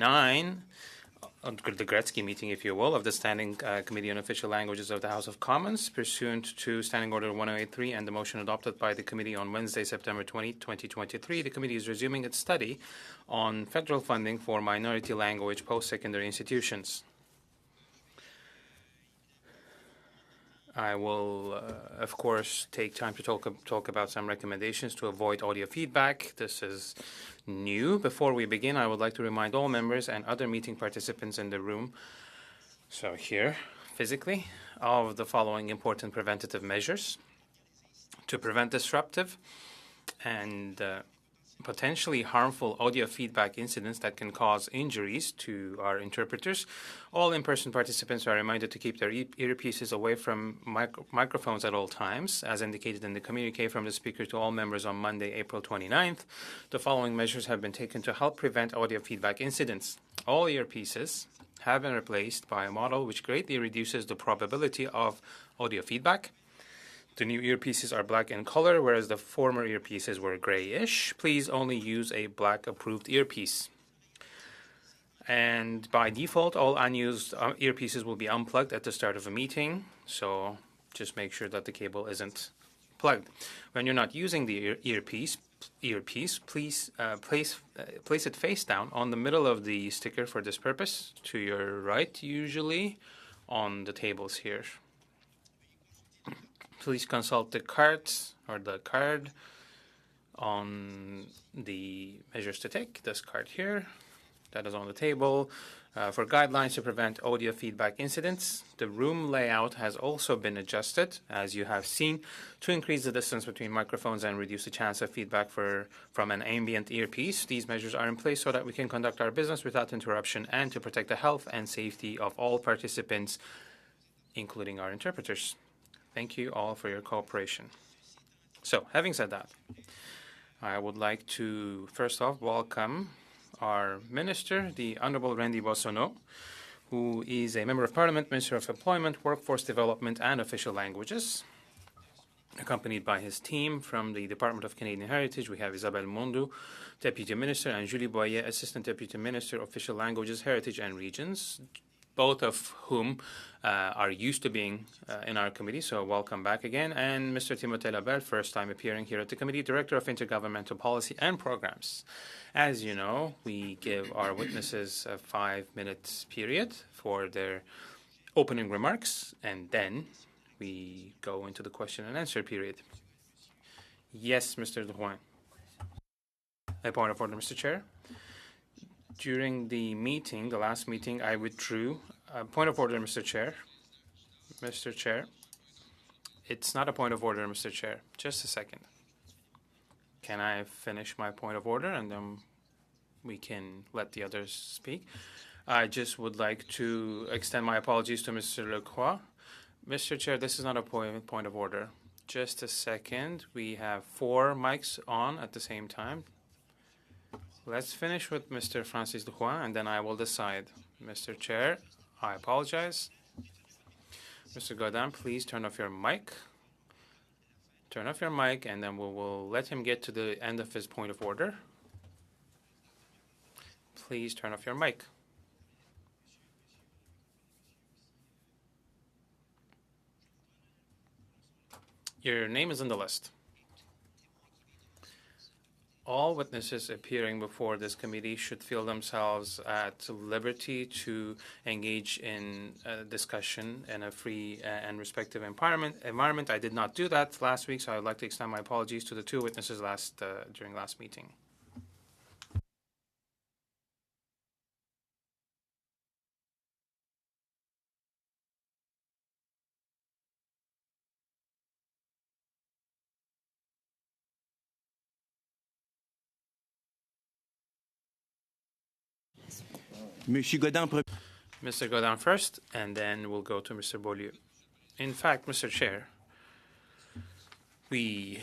9, the Gretzky meeting, if you will, of the Standing Committee on Official Languages of the House of Commons, pursuant to Standing Order 1083 and the motion adopted by the committee on Wednesday, September 20, 2023. The committee is resuming its study on federal funding for minority language post-secondary institutions. I will, of course, take time to talk about some recommendations to avoid audio feedback. This is new. Before we begin, I would like to remind all members and other meeting participants in the room, so here, physically, of the following important preventative measures to prevent disruptive and potentially harmful audio feedback incidents that can cause injuries to our interpreters. All in-person participants are reminded to keep their earpieces away from microphones at all times, as indicated in the communique from the speaker to all members on Monday, April 29th. The following measures have been taken to help prevent audio feedback incidents. All earpieces have been replaced by a model which greatly reduces the probability of audio feedback. The new earpieces are black in color, whereas the former earpieces were grayish. Please only use a black approved earpiece. And by default, all unused earpieces will be unplugged at the start of a meeting, so just make sure that the cable isn't plugged. When you're not using the earpiece, please place it face down on the middle of the sticker for this purpose, to your right usually, on the tables here. Please consult the cards or the card on the measures to take. This card here, that is on the table. For guidelines to prevent audio feedback incidents, the room layout has also been adjusted, as you have seen, to increase the distance between microphones and reduce the chance of feedback from an ambient earpiece. These measures are in place so that we can conduct our business without interruption and to protect the health and safety of all participants, including our interpreters. Thank you all for your cooperation. So, having said that, I would like to first off welcome our Minister, the Honorable Randy Boissonnault, who is a Member of Parliament, Minister of Employment, Workforce Development and Official Languages. Accompanied by his team from the Department of Canadian Heritage, we have Isabelle Mondou, Deputy Minister, and Julie Boyer, Assistant Deputy Minister, Official Languages, Heritage and Regions, both of whom are used to being in our committee, so welcome back again. And Mr. Timothée Labelle, first time appearing here at the committee, Director of Intergovernmental Policy and Programs. As you know, we give our witnesses a 5-minute period for their opening remarks, and then we go into the question and answer period. Yes, Mr. Drouin. A point of order, Mr. Chair. During the meeting, the last meeting, I withdrew. Point of order, Mr. Chair. Mr. Chair. It's not a point of order, Mr. Chair. Just a second. Can I finish my point of order and then we can let the others speak? I just would like to extend my apologies to Mr. Lecroix. Mr. Chair, this is not a point of order. Just a second. We have 4 mics on at the same time. Let's finish with Mr. Francis Drouin, and then I will decide. Mr. Chair, I apologize. Mr. Godin, please turn off your mic. Turn off your mic, and then we will let him get to the end of his point of order. Please turn off your mic. Your name is in the list. All witnesses appearing before this committee should feel themselves at liberty to engage in discussion in a free and respectful environment. I did not do that last week, so I would like to extend my apologies to the 2 witnesses during last meeting. Mr. Godin first, and then we'll go to Mr. Beaulieu. In fact, Mr. Chair, we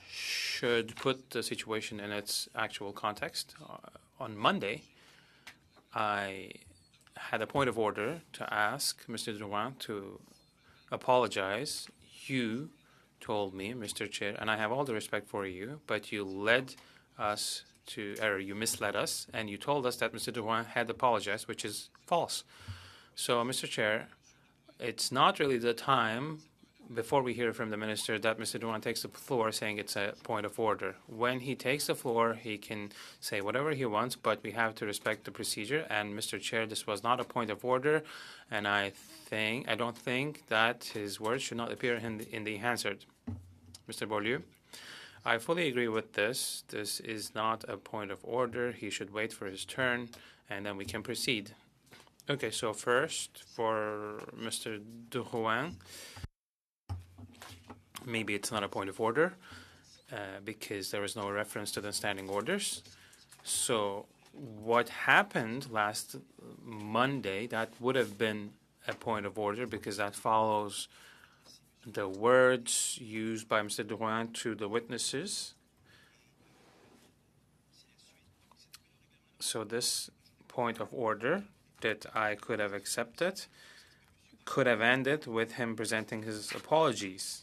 should put the situation in its actual context. On Monday, I had a point of order to ask Mr. Drouin to apologize. You told me, Mr. Chair, and I have all the respect for you, but you led us to error. You misled us, and you told us that Mr. Drouin had apologized, which is false. So, Mr. Chair, it's not really the time before we hear from the minister that Mr. Drouin takes the floor saying it's a point of order. When he takes the floor, he can say whatever he wants, but we have to respect the procedure. And Mr. Chair, this was not a point of order, and I don't think that his words should not appear in the Hansard. Mr. Beaulieu, I fully agree with this. This is not a point of order. He should wait for his turn, and then we can proceed. Okay, so first for Mr. Drouin, maybe it's not a point of order because there was no reference to the standing orders. So what happened last Monday, that would have been a point of order because that follows the words used by Mr. Drouin to the witnesses. So this point of order that I could have accepted could have ended with him presenting his apologies.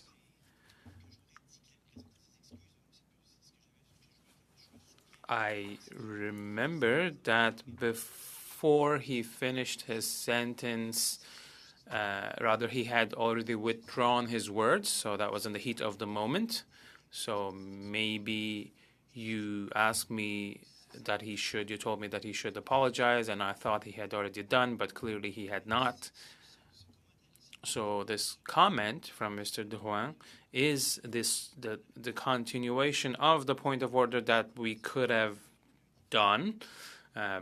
I remember that before he finished his sentence, rather he had already withdrawn his words, so that was in the heat of the moment. So maybe you asked me that you told me that he should apologize, and I thought he had already done, but clearly he had not. So this comment from Mr. Drouin is the continuation of the point of order that we could have done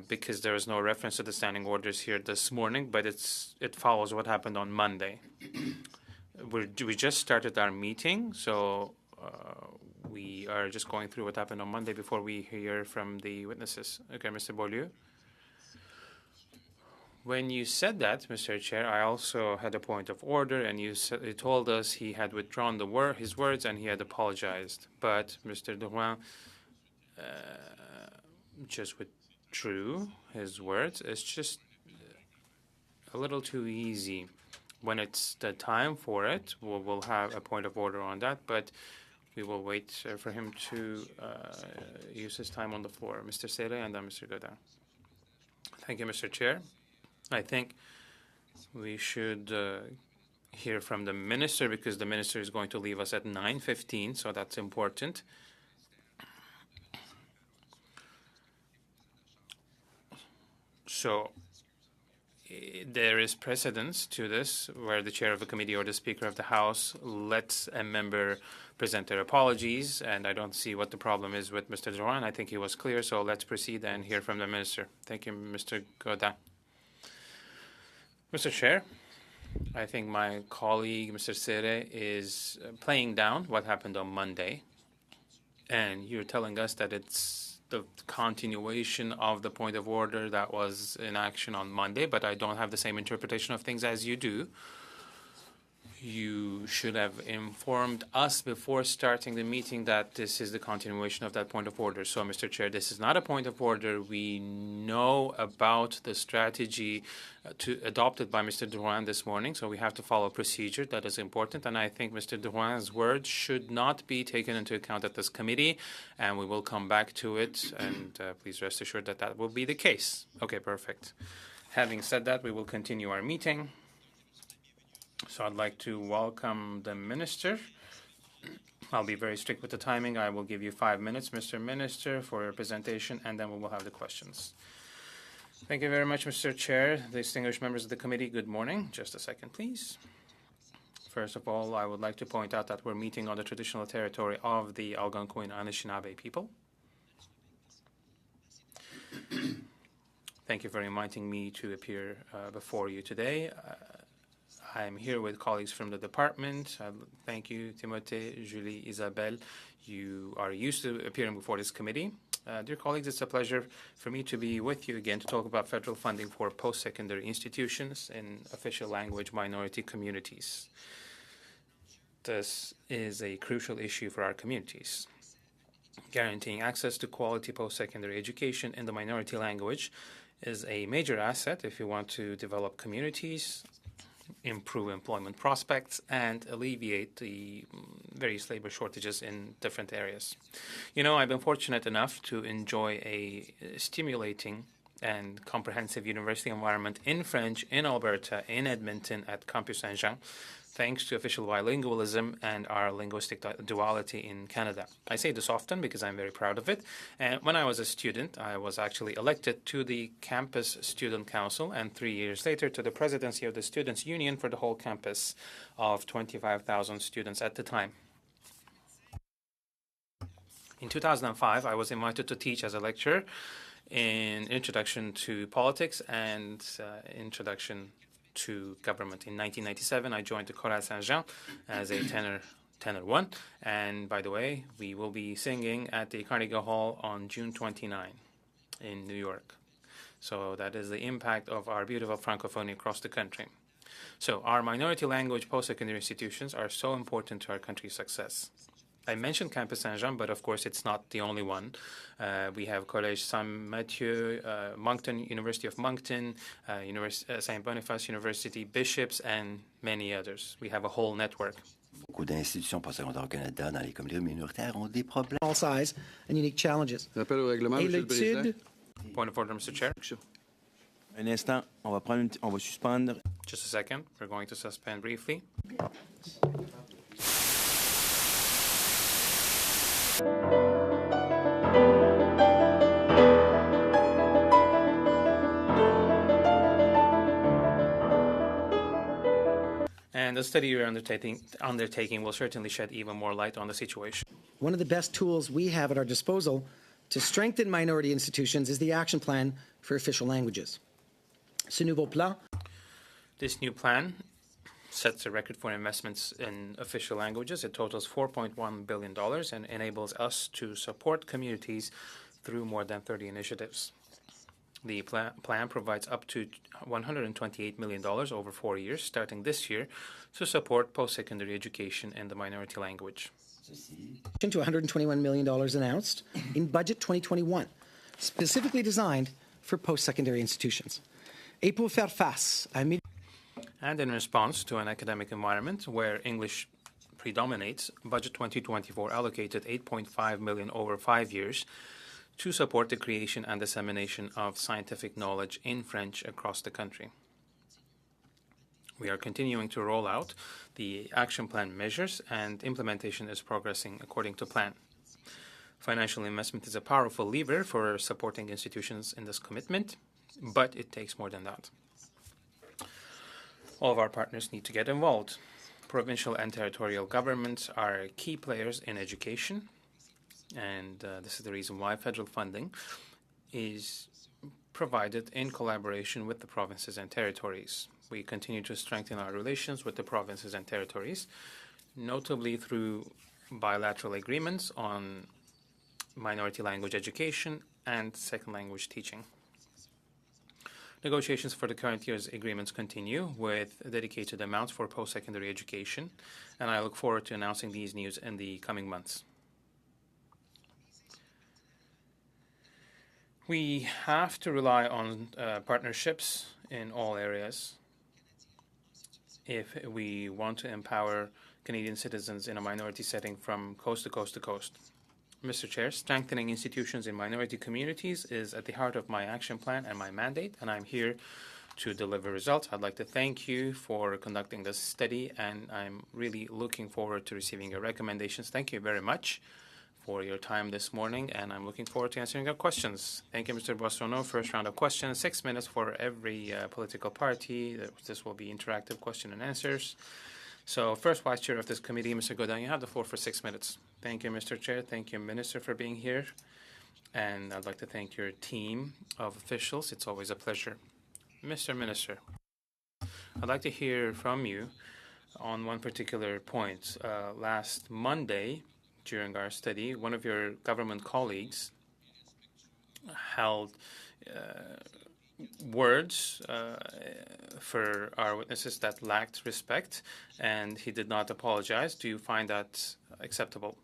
because there is no reference to the standing orders here this morning, but it follows what happened on Monday. We just started our meeting, so we are just going through what happened on Monday before we hear from the witnesses. Okay, Mr. Beaulieu. When you said that, Mr. Chair, I also had a point of order, and you told us he had withdrawn his words and he had apologized. But Mr. Drouin just withdrew his words. It's just a little too easy. When it's the time for it, we'll have a point of order on that, but we will wait for him to use his time on the floor. Mr. Sere and then Mr. Godin. Thank you, Mr. Chair. I think we should hear from the minister because the minister is going to leave us at 9:15, so that's important. So there is precedence to this where the chair of the committee or the speaker of the House lets a member present their apologies, and I don't see what the problem is with Mr. Drouin. I think he was clear, so let's proceed and hear from the minister. Thank you, Mr. Godin. Mr. Chair, I think my colleague, Mr. Sere, is playing down what happened on Monday, and you're telling us that it's the continuation of the point of order that was in action on Monday, but I don't have the same interpretation of things as you do. You should have informed us before starting the meeting that this is the continuation of that point of order. So, Mr. Chair, this is not a point of order. We know about the strategy adopted by Mr. Drouin this morning, so we have to follow procedure. That is important, and I think Mr. Drouin's words should not be taken into account at this committee, and we will come back to it, and please rest assured that that will be the case. Okay, perfect. Having said that, we will continue our meeting. So I'd like to welcome the minister. I'll be very strict with the timing. I will give you 5 minutes, Mr. Minister, for your presentation, and then we will have the questions. Thank you very much, Mr. Chair. Distinguished members of the committee, good morning. Just a second, please. First of all, I would like to point out that we're meeting on the traditional territory of the Algonquin Anishinaabe people. Thank you for inviting me to appear before you today. I'm here with colleagues from the department. Thank you, Timothée, Julie, Isabelle. You are used to appearing before this committee. Dear colleagues, it's a pleasure for me to be with you again to talk about federal funding for post-secondary institutions in official language minority communities. This is a crucial issue for our communities. Guaranteeing access to quality post-secondary education in the minority language is a major asset if you want to develop communities improve employment prospects, and alleviate the various labor shortages in different areas. You know, I've been fortunate enough to enjoy a stimulating and comprehensive university environment in French in Alberta, in Edmonton at Campus Saint-Jean, thanks to official bilingualism and our linguistic duality in Canada. I say this often because I'm very proud of it. And when I was a student, I was actually elected to the Campus Student Council, and 3 years later to the presidency of the Students' Union for the whole campus of 25,000 students at the time. In 2005, I was invited to teach as a lecturer in Introduction to Politics and Introduction to Government. In 1997, I joined the Chorale Saint-Jean as a tenor 1. And by the way, we will be singing at the Carnegie Hall on June 29 in New York. So that is the impact of our beautiful Francophonie across the country. So our minority language post-secondary institutions are so important to our country's success. I mentioned Campus Saint-Jean, but of course it's not the only one. We have Collège Saint-Mathieu, Moncton, University of Moncton, Saint Boniface University, Bishops, and many others. We have a whole network. Beaucoup d'institutions postsecondaires au Canada dans les communautés minoritaires ont des problèmes. All size and unique challenges. Rappel au règlement, Monsieur le Président. Point of order, Mr. Chair. Un instant, on va suspendre. Just a second. We're going to suspend briefly. And the study you're undertaking will certainly shed even more light on the situation. One of the best tools we have at our disposal to strengthen minority institutions is the Action Plan for Official Languages. Ce nouveau plan. This new plan sets a record for investments in official languages. It totals $4.1 billion and enables us to support communities through more than 30 initiatives. The plan provides up to $128 million over 4 years, starting this year, to support post-secondary education in the minority language. To $121 million announced in Budget 2021, specifically designed for post-secondary institutions. Et pour faire face à And in response to an academic environment where English predominates, Budget 2024 allocated $8.5 million over 5 years to support the creation and dissemination of scientific knowledge in French across the country. We are continuing to roll out the action plan measures, and implementation is progressing according to plan. Financial investment is a powerful lever for supporting institutions in this commitment, but it takes more than that. All of our partners need to get involved. Provincial and territorial governments are key players in education, and this is the reason why federal funding is provided in collaboration with the provinces and territories. We continue to strengthen our relations with the provinces and territories, notably through bilateral agreements on minority language education and second language teaching. Negotiations for the current year's agreements continue with dedicated amounts for post-secondary education, and I look forward to announcing these news in the coming months. We have to rely on partnerships in all areas if we want to empower Canadian citizens in a minority setting from coast to coast to coast. Mr. Chair, strengthening institutions in minority communities is at the heart of my action plan and my mandate, and I'm here to deliver results. I'd like to thank you for conducting this study, and I'm really looking forward to receiving your recommendations. Thank you very much for your time this morning, and I'm looking forward to answering your questions. Thank you, Mr. Boissonneau. First round of questions, 6 minutes for every political party. This will be interactive question and answers. So first Vice Chair of this committee, Mr. Godin, you have the floor for 6 minutes. Thank you, Mr. Chair. Thank you, Minister, for being here. And I'd like to thank your team of officials. It's always a pleasure. Mr. Minister, I'd like to hear from you on one particular point. Last Monday, during our study, one of your government colleagues held words for our witnesses that lacked respect, and he did not apologize. Do you find that acceptable?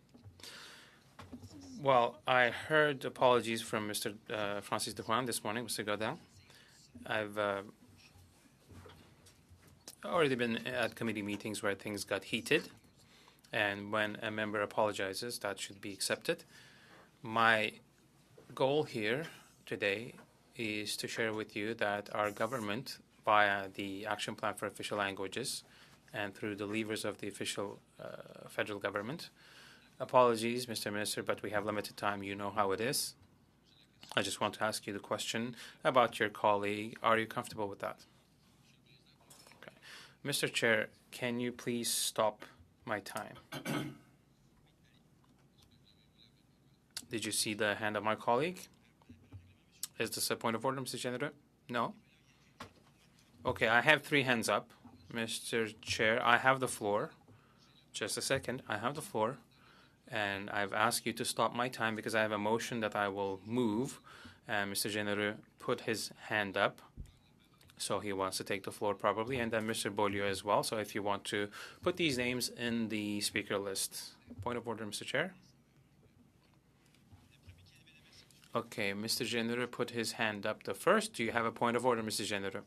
Well, I heard apologies from Mr. Francis Dejuan this morning, Mr. Godin. I've already been at committee meetings where things got heated, and when a member apologizes, that should be accepted. My goal here today is to share with you that our government, via the Action Plan for Official Languages and through the levers of the official federal government. Apologies, Mr. Minister, but we have limited time. You know how it is. I just want to ask you the question about your colleague. Are you comfortable with that? Okay. Mr. Chair, can you please stop my time? Did you see the hand of my colleague? Is this a point of order, Mr. General? No? Okay, I have 3 hands up. Mr. Chair, I have the floor. Just a second. I have the floor. And I've asked you to stop my time because I have a motion that I will move. And Mr. General put his hand up. So he wants to take the floor probably. And then Mr. Beaulieu as well. So if you want to put these names in the speaker list. Point of order, Mr. Chair. Okay, Mr. General put his hand up the first. Do you have a point of order, Mr. General?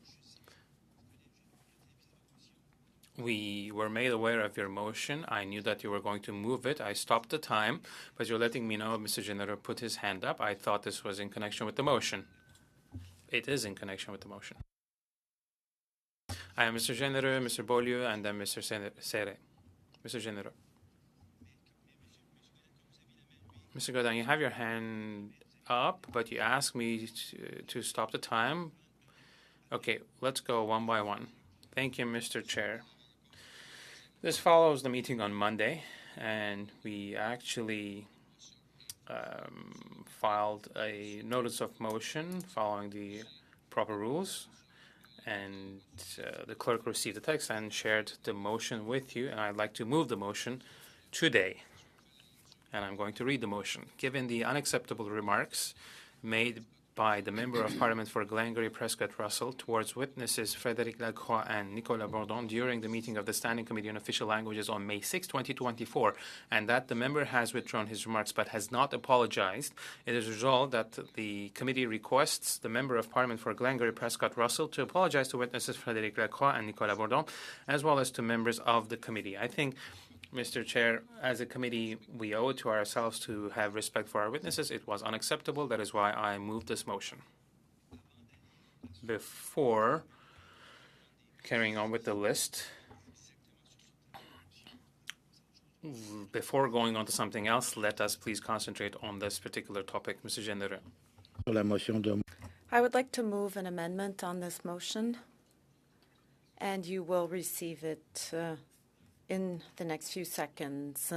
We were made aware of your motion. I knew that you were going to move it. I stopped the time, but you're letting me know Mr. General put his hand up. I thought this was in connection with the motion. It is in connection with the motion. I am Mr. General, Mr. Beaulieu, and then Mr. Serre. Mr. General. Mr. Godin, you have your hand up, but you asked me to stop the time. Okay, let's go one by one. Thank you, Mr. Chair. This follows the meeting on Monday, and we actually filed a notice of motion following the proper rules, and the clerk received the text and shared the motion with you, and I'd like to move the motion today. And I'm going to read the motion. Given the unacceptable remarks made by the Member of Parliament for Glengarry Prescott Russell towards witnesses Frédéric Lacroix and Nicolas Bourdon during the meeting of the Standing Committee on Official Languages on May 6, 2024, and that the member has withdrawn his remarks but has not apologized, it is resolved that the committee requests the Member of Parliament for Glengarry Prescott Russell to apologize to witnesses Frédéric Lacroix and Nicolas Bourdon, as well as to members of the committee. I think, Mr. Chair, as a committee, we owe it to ourselves to have respect for our witnesses. It was unacceptable. That is why I moved this motion. Before carrying on with the list, before going on to something else, let us please concentrate on this particular topic. Mr. General. I would like to move an amendment on this motion, and you will receive it in the next few seconds.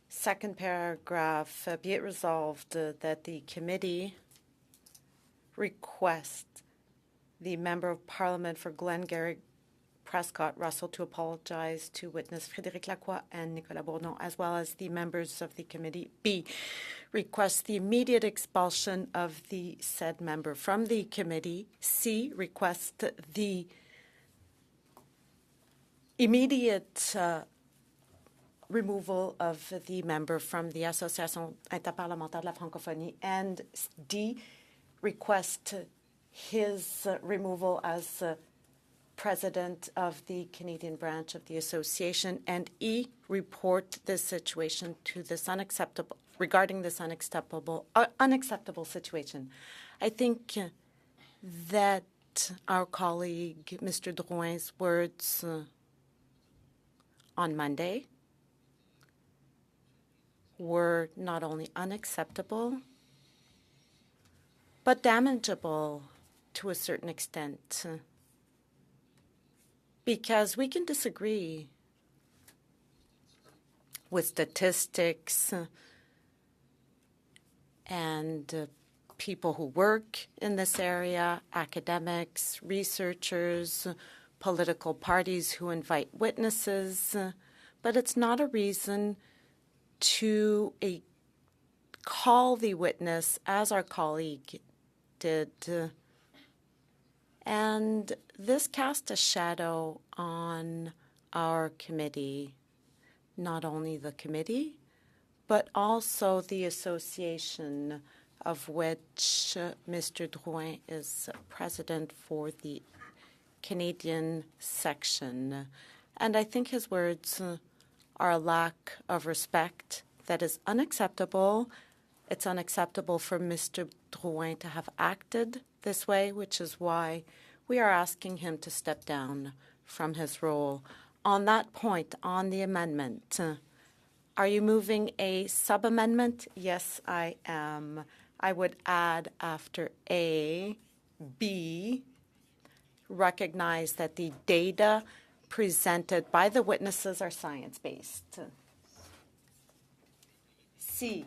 Second paragraph, be it resolved that the committee request the Member of Parliament for Glengarry Prescott Russell to apologize to witness Frédéric Lacroix and Nicolas Bourdon, as well as the members of the committee. B, request the immediate expulsion of the said member from the committee. C, request the immediate removal of the member from the Association Interparlementaire de la Francophonie, and D, request his removal as president of the Canadian branch of the association, and E, report this situation to this regarding this unacceptable situation. I think that our colleague Mr. Drouin's words on Monday were not only unacceptable, but damageable to a certain extent. Because we can disagree with statistics and people who work in this area, academics, researchers, political parties who invite witnesses, but it's not a reason to call the witness, as our colleague did. And this cast a shadow on our committee, not only the committee, but also the association of which Mr. Drouin is president for the Canadian section. And I think his words are a lack of respect that is unacceptable. It's unacceptable for Mr. Drouin to have acted this way, which is why we are asking him to step down from his role. On that point, on the amendment, are you moving a sub-amendment? Yes, I am. I would add after A, B, recognize that the data presented by the witnesses are science-based. C,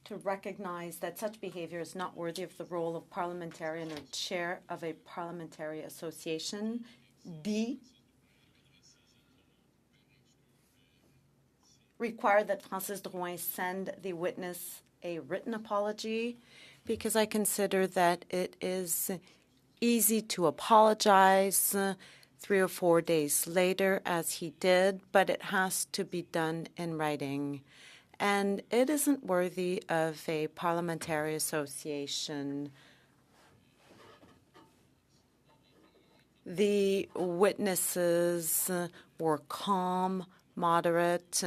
to recognize that such behavior is not worthy of the role of parliamentarian or chair of a parliamentary association. D, require that Francis Drouin send the witness a written apology, because I consider that it is easy to apologize 3 or 4 days later, as he did, but it has to be done in writing. And it isn't worthy of a parliamentary association. The witnesses were calm, moderate,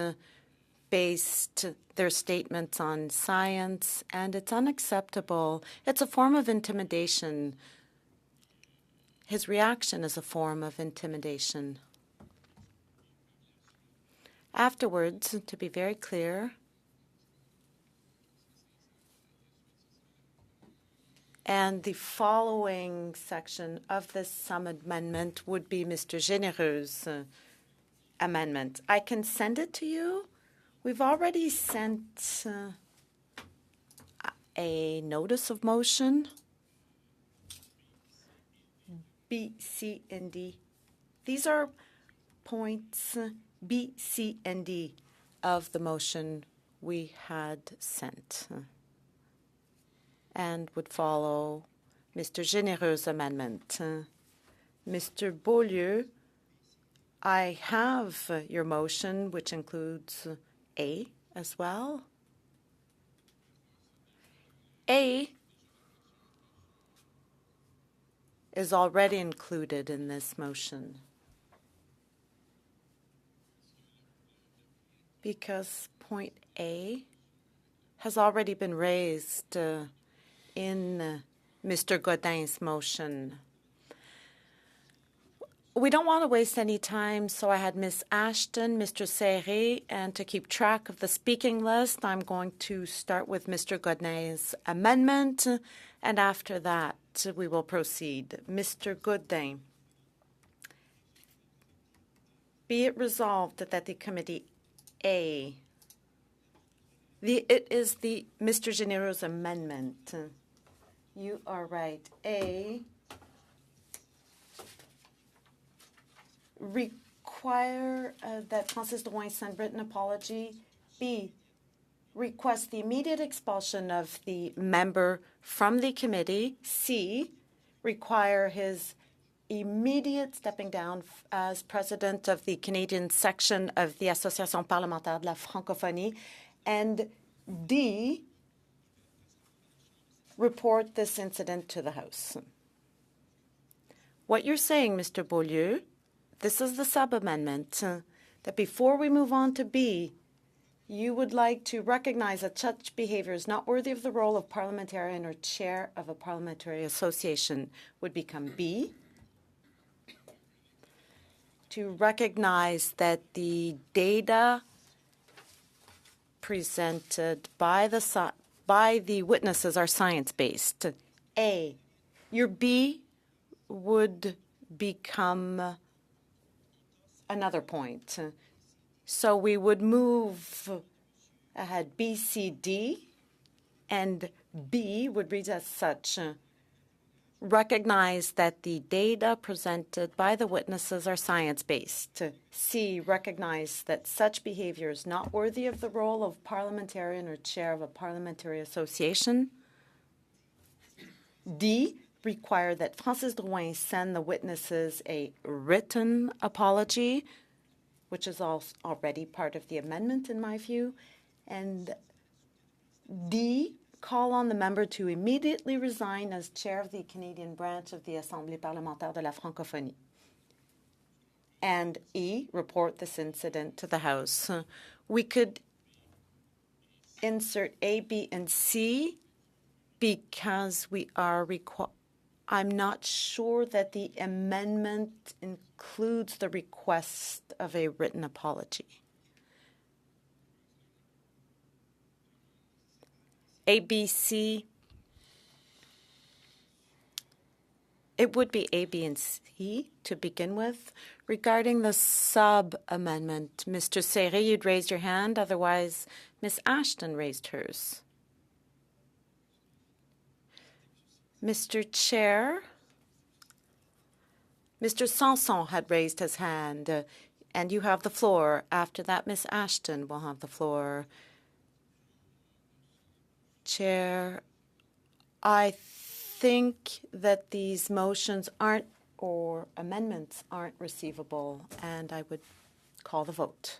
based their statements on science, and it's unacceptable. It's a form of intimidation. His reaction is a form of intimidation. Afterwards, to be very clear, and the following section of this sum amendment would be Mr. Généreux's amendment. I can send it to you. We've already sent a notice of motion. B, C, and D. These are points B, C, and D of the motion we had sent, and would follow Mr. Généreux's amendment. Mr. Beaulieu, I have your motion, which includes A as well. A is already included in this motion because point A has already been raised in Mr. Godin's motion. We don't want to waste any time, so I had Ms. Ashton, Mr. Serré, and to keep track of the speaking list, I'm going to start with Mr. Godin's amendment, and after that, we will proceed. Mr. Godin, be it resolved that the committee A, it is the Mr. Généreux's amendment. You are right. A, require that Francis Drouin send written apology. B, request the immediate expulsion of the member from the committee. C, require his immediate stepping down as president of the Canadian section of the Association Parlementaire de la Francophonie. And D, report this incident to the House. What you're saying, Mr. Beaulieu, this is the sub-amendment, that before we move on to B, you would like to recognize that such behavior is not worthy of the role of parliamentarian or chair of a parliamentary association would become B. To recognize that the data presented by the witnesses are science-based. A, your B would become another point. So we would move ahead B, C, D, and B would read as such. Recognize that the data presented by the witnesses are science-based. C, recognize that such behavior is not worthy of the role of parliamentarian or chair of a parliamentary association. D, require that Francis Drouin send the witnesses a written apology, which is already part of the amendment in my view. And D, call on the member to immediately resign as chair of the Canadian branch of the Assemblée parlementaire de la Francophonie. And E, report this incident to the House. We could insert A, B, and C because we are I'm not sure that the amendment includes the request of a written apology. A, B, C. It would be A, B, and C to begin with. Regarding the sub-amendment, Mr. Serré, you'd raised your hand. Otherwise, Ms. Ashton raised hers. Mr. Chair, Mr. Sanson had raised his hand, and you have the floor. After that, Ms. Ashton will have the floor. Chair, I think that these motions aren't, or amendments aren't receivable, and I would call the vote.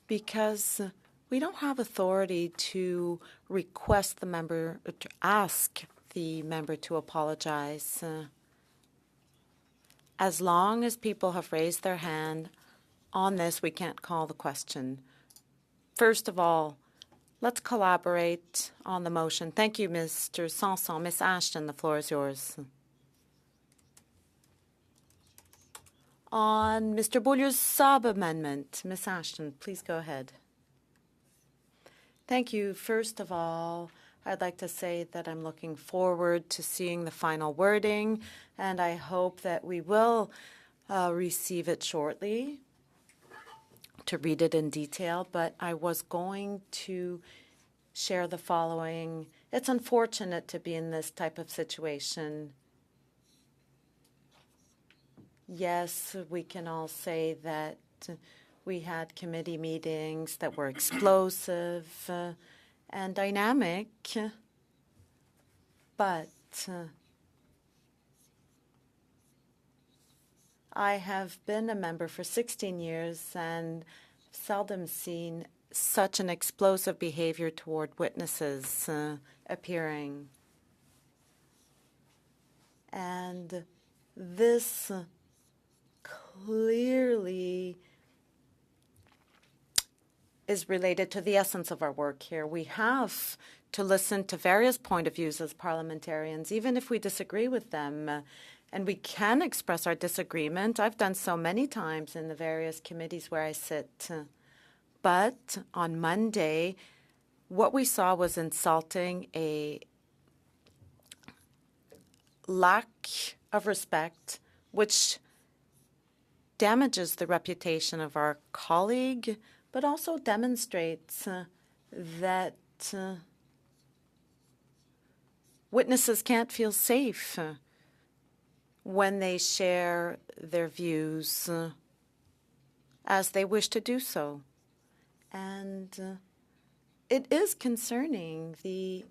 Because we don't have authority to request the member, to ask the member to apologize. As long as people have raised their hand on this, we can't call the question. First of all, let's collaborate on the motion. Thank you, Mr. Sanson. Ms. Ashton, the floor is yours. On Mr. Beaulieu's sub-amendment, Ms. Ashton, please go ahead. Thank you. First of all, I'd like to say that I'm looking forward to seeing the final wording, and I hope that we will receive it shortly to read it in detail. But I was going to share the following. It's unfortunate to be in this type of situation. Yes, we can all say that we had committee meetings that were explosive and dynamic, but I have been a member for 16 years and seldom seen such an explosive behavior toward witnesses appearing. And this clearly is related to the essence of our work here. We have to listen to various point of views as parliamentarians, even if we disagree with them. And we can express our disagreement. I've done so many times in the various committees where I sit. But on Monday, what we saw was insulting, a lack of respect, which damages the reputation of our colleague, but also demonstrates that witnesses can't feel safe when they share their views as they wish to do so. And it is concerning. The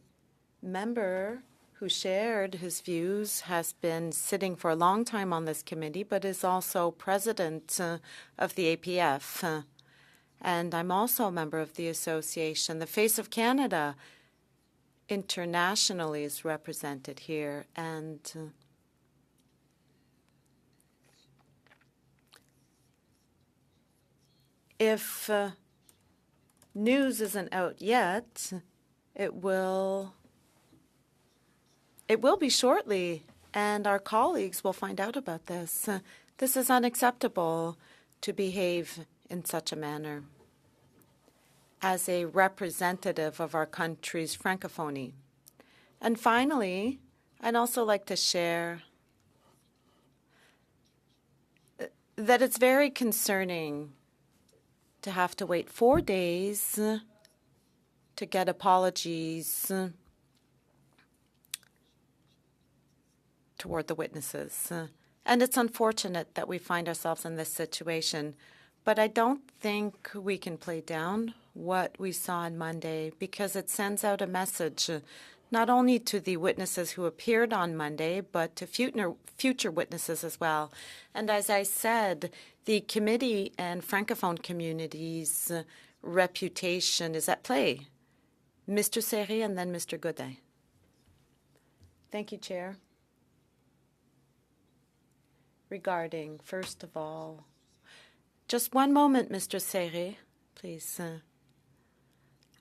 member who shared his views has been sitting for a long time on this committee, but is also president of the APF. And I'm also a member of the association. The Face of Canada internationally is represented here. And if news isn't out yet, it will be shortly, and our colleagues will find out about this. This is unacceptable to behave in such a manner as a representative of our country's francophonie. And finally, I'd also like to share that it's very concerning to have to wait 4 days to get apologies toward the witnesses. And it's unfortunate that we find ourselves in this situation. But I don't think we can play down what we saw on Monday, because it sends out a message not only to the witnesses who appeared on Monday, but to future witnesses as well. And as I said, the committee and Francophone community's reputation is at play Mr. Serré and then Mr. Godin. Thank you, Chair. Regarding, first of all, just one moment, Mr. Serré, please.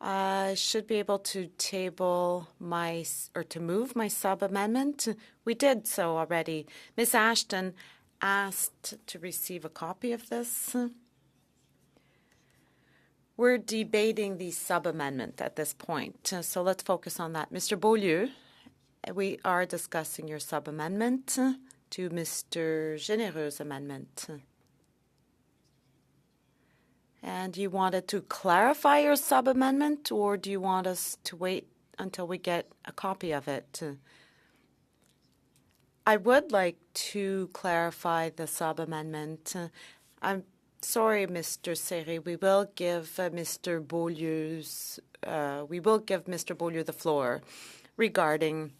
I should be able to table to move my sub-amendment. We did so already. Ms. Ashton asked to receive a copy of this. We're debating the sub-amendment at this point, so let's focus on that. Mr. Beaulieu, we are discussing your sub-amendment to Mr. Généreux's amendment. And you wanted to clarify your sub-amendment, or do you want us to wait until we get a copy of it? I would like to clarify the sub-amendment. I'm sorry, Mr. Serré. We will give Mr. Beaulieu the floor regarding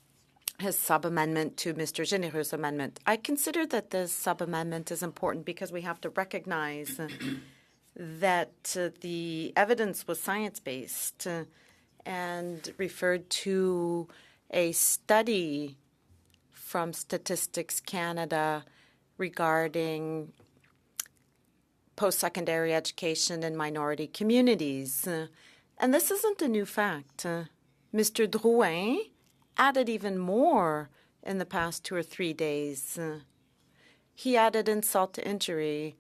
his sub-amendment to Mr. Généreux's amendment. I consider that this sub-amendment is important because we have to recognize that the evidence was science-based and referred to a study from Statistics Canada regarding post-secondary education in minority communities. And this isn't a new fact. Mr. Drouin added even more in the past 2 or 3 days. He added insult to injury,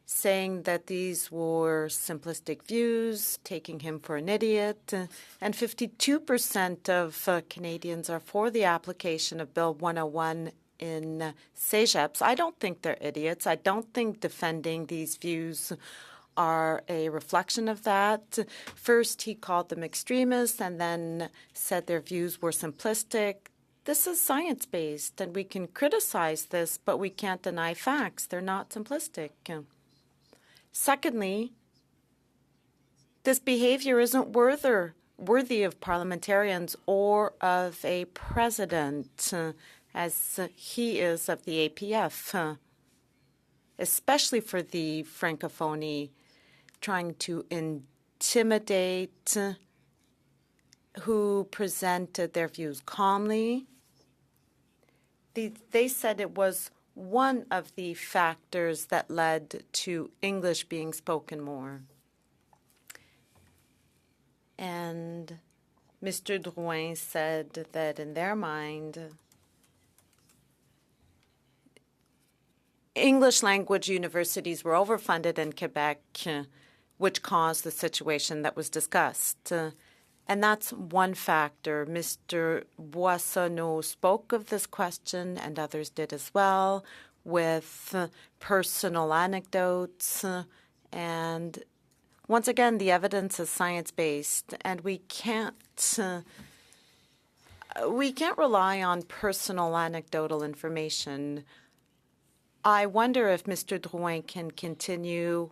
saying that these were simplistic views, taking him for an idiot, and 52% of Canadians are for the application of Bill 101 in CEGEPs. I don't think they're idiots. I don't think defending these views are a reflection of that. First, he called them extremists and then said their views were simplistic. This is science-based, and we can criticize this, but we can't deny facts. They're not simplistic. Secondly, this behavior isn't worthy of parliamentarians or of a president, as he is of the APF, especially for the Francophonie, trying to intimidate who presented their views calmly. They said it was one of the factors that led to English being spoken more. And Mr. Drouin said that in their mind, English language universities were overfunded in Quebec, which caused the situation that was discussed. And that's one factor. Mr. Boissonnault spoke of this question, and others did as well, with personal anecdotes. And once again, the evidence is science-based, and we can't rely on personal anecdotal information. I wonder if Mr. Drouin can continue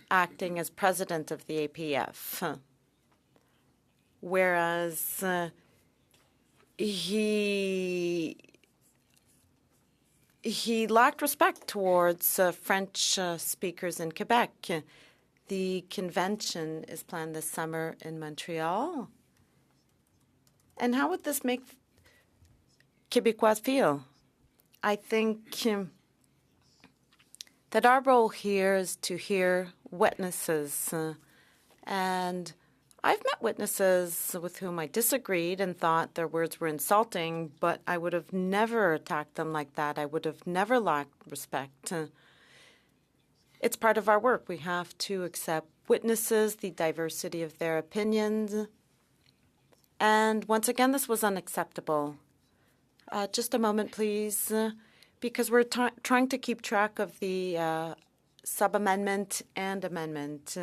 acting as president of the APF. Whereas he lacked respect towards French speakers in Quebec. The convention is planned this summer in Montreal. And how would this make Québécois feel? I think that our role here is to hear witnesses, and I've met witnesses with whom I disagreed and thought their words were insulting, but I would have never attacked them like that. I would have never lacked respect. It's part of our work. We have to accept witnesses, the diversity of their opinions. And once again, this was unacceptable. Just a moment, please, because we're trying to keep track of the sub-amendment and amendment.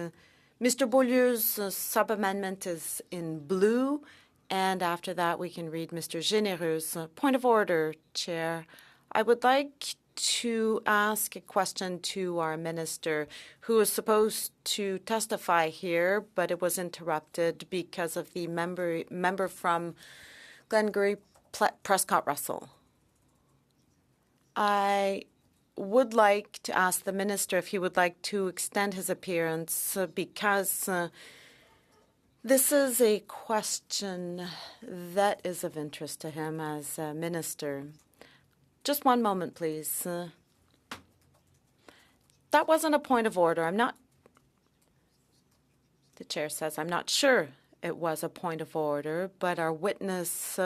Mr. Beaulieu's sub-amendment is in blue, and after that we can read Mr. Généreux's point of order, Chair. I would like to ask a question to our minister, who is supposed to testify here, but it was interrupted because of the member from Glengarry Prescott Russell. I would like to ask the minister if he would like to extend his appearance because This is a question that is of interest to him as a minister. Just one moment, please. That wasn't a point of order. The chair says, I'm not sure it was a point of order, but our witness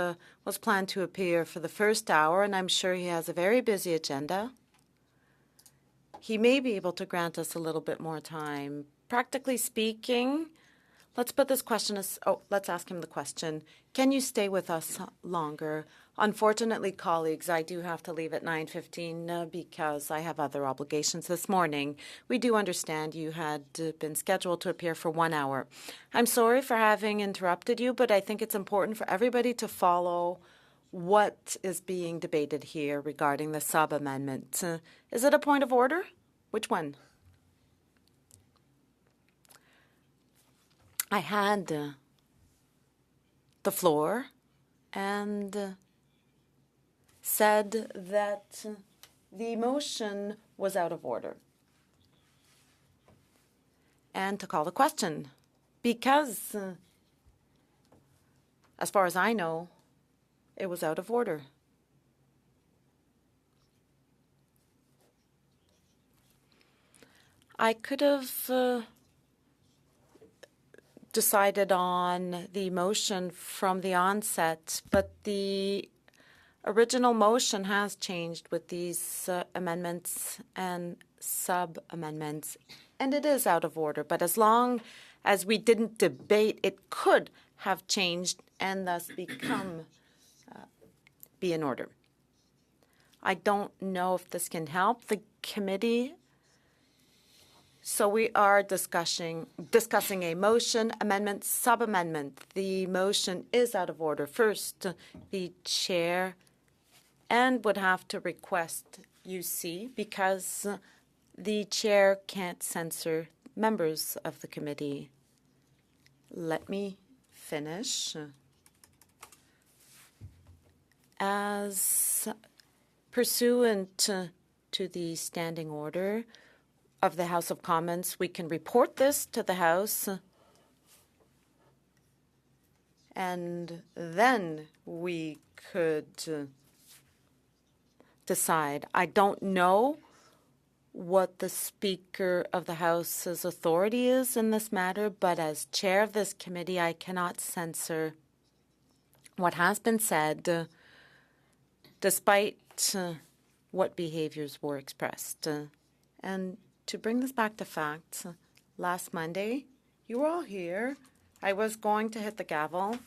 was planned to appear for the first hour, and I'm sure he has a very busy agenda. He may be able to grant us a little bit more time. Practically speaking, let's ask him the question. Can you stay with us longer? Unfortunately, colleagues, I do have to leave at 9:15 because I have other obligations this morning. We do understand you had been scheduled to appear for 1 hour. I'm sorry for having interrupted you, but I think it's important for everybody to follow what is being debated here regarding the sub-amendment. Is it a point of order? Which one? I had the floor and said that the motion was out of order. And to call the question, because as far as I know, it was out of order. I could have decided on the motion from the onset, but the original motion has changed with these amendments and sub-amendments, and it is out of order. But as long as we didn't debate, it could have changed and thus be in order. I don't know if this can help the committee. So we are discussing a motion, amendment, sub-amendment. The motion is out of order. First, the chair would have to request UC because the chair can't censor members of the committee. Let me finish. As pursuant to the standing order of the House of Commons, we can report this to the House, and then we could decide. I don't know what the Speaker of the House's authority is in this matter, but as chair of this committee, I cannot censor what has been said, despite what behaviors were expressed. And to bring this back to facts, last Monday, you were all here. I was going to hit the gavel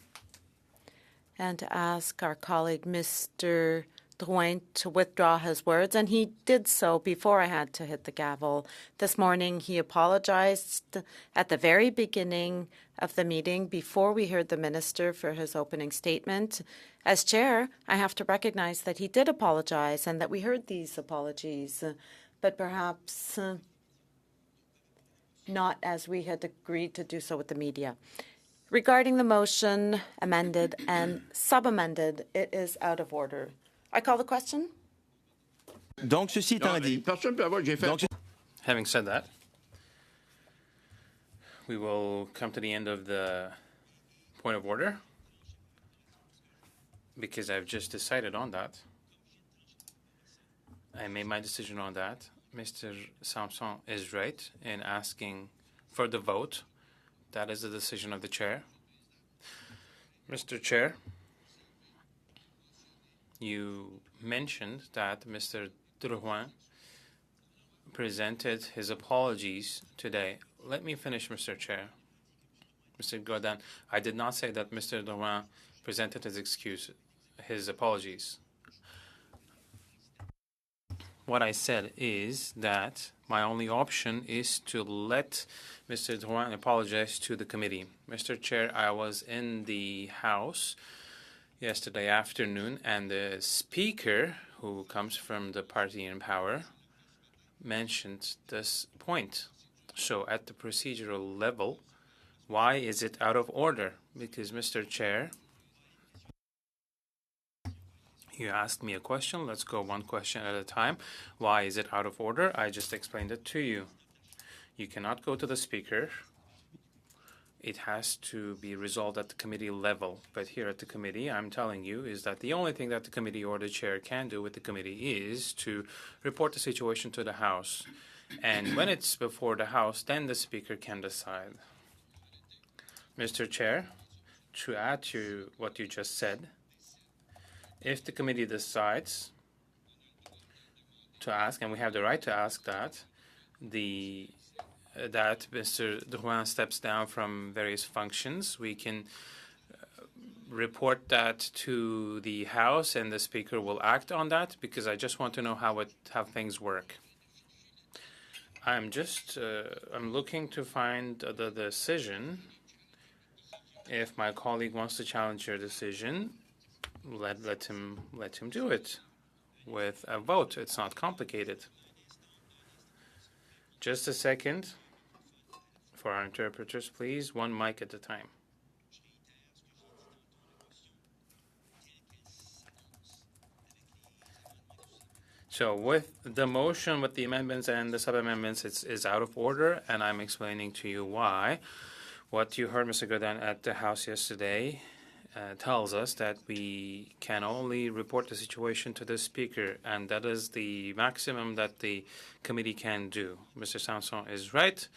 and to ask our colleague, Mr. Drouin, to withdraw his words, and he did so before I had to hit the gavel. This morning, he apologized at the very beginning of the meeting before we heard the minister for his opening statement. As chair, I have to recognize that he did apologize and that we heard these apologies, but perhaps not as we had agreed to do so with the media. Regarding the motion, amended and sub-amended, it is out of order. I call the question. Donc, ceci étant dit, Having said that, we will come to the end of the point of order because I've just decided on that. I made my decision on that. Mr. Sampson is right in asking for the vote. That is the decision of the chair. Mr. Chair, you mentioned that Mr. Drouin presented his apologies today. Let me finish, Mr. Chair. Mr. Godin, I did not say that Mr. Drouin presented his apologies. What I said is that my only option is to let Mr. Drouin apologize to the committee. Mr. Chair, I was in the House yesterday afternoon, and the Speaker, who comes from the party in power, mentioned this point. So at the procedural level, why is it out of order? Because, Mr. Chair, you asked me a question. Let's go one question at a time. Why is it out of order? I just explained it to you. You cannot go to the Speaker it has to be resolved at the committee level. But here at the committee, I'm telling you is that the only thing that the committee or the chair can do with the committee is to report the situation to the House. And when it's before the House, then the Speaker can decide. Mr. Chair, to add to what you just said, if the committee decides to ask, and we have the right to ask that, that Mr. Drouin steps down from various functions, we can report that to the House, and the Speaker will act on that, because I just want to know how things work. I'm looking to find the decision. If my colleague wants to challenge your decision, let him do it with a vote. It's not complicated. Just a second for our interpreters, please. One mic at a time. So with the motion, with the amendments and the sub-amendments, it's out of order, and I'm explaining to you why. What you heard, Mr. Godin, at the House yesterday tells us that we can only report the situation to the Speaker, and that is the maximum that the committee can do. Mr. Sanson is right.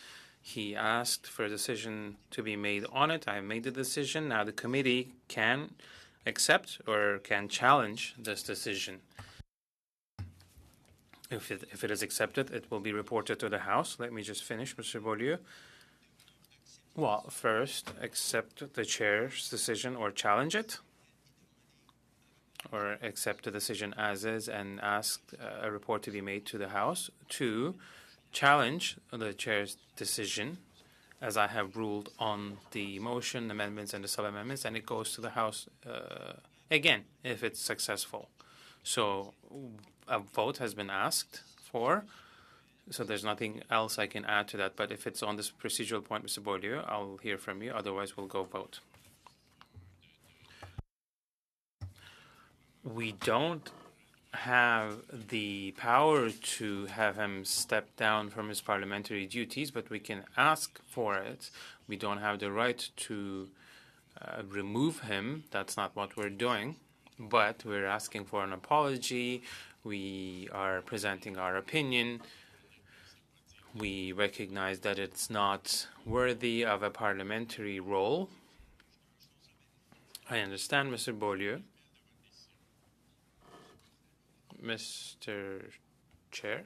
He asked for a decision to be made on it. I made the decision. Now the committee can accept or can challenge this decision. If it is accepted, it will be reported to the House. Let me just finish, Mr. Beaulieu. Well, first, accept the chair's decision or challenge it, or accept the decision as is and ask a report to be made to the House. 2, challenge the chair's decision, as I have ruled on the motion, amendments, and the sub-amendments, and it goes to the House again if it's successful. So a vote has been asked for. So there's nothing else I can add to that. But if it's on this procedural point, Mr. Beaulieu, I'll hear from you. Otherwise, we'll go vote. We don't have the power to have him step down from his parliamentary duties, but we can ask for it. We don't have the right to remove him. That's not what we're doing. But we're asking for an apology. We are presenting our opinion. We recognize that it's not worthy of a parliamentary role. I understand, Mr. Beaulieu. Mr. Chair.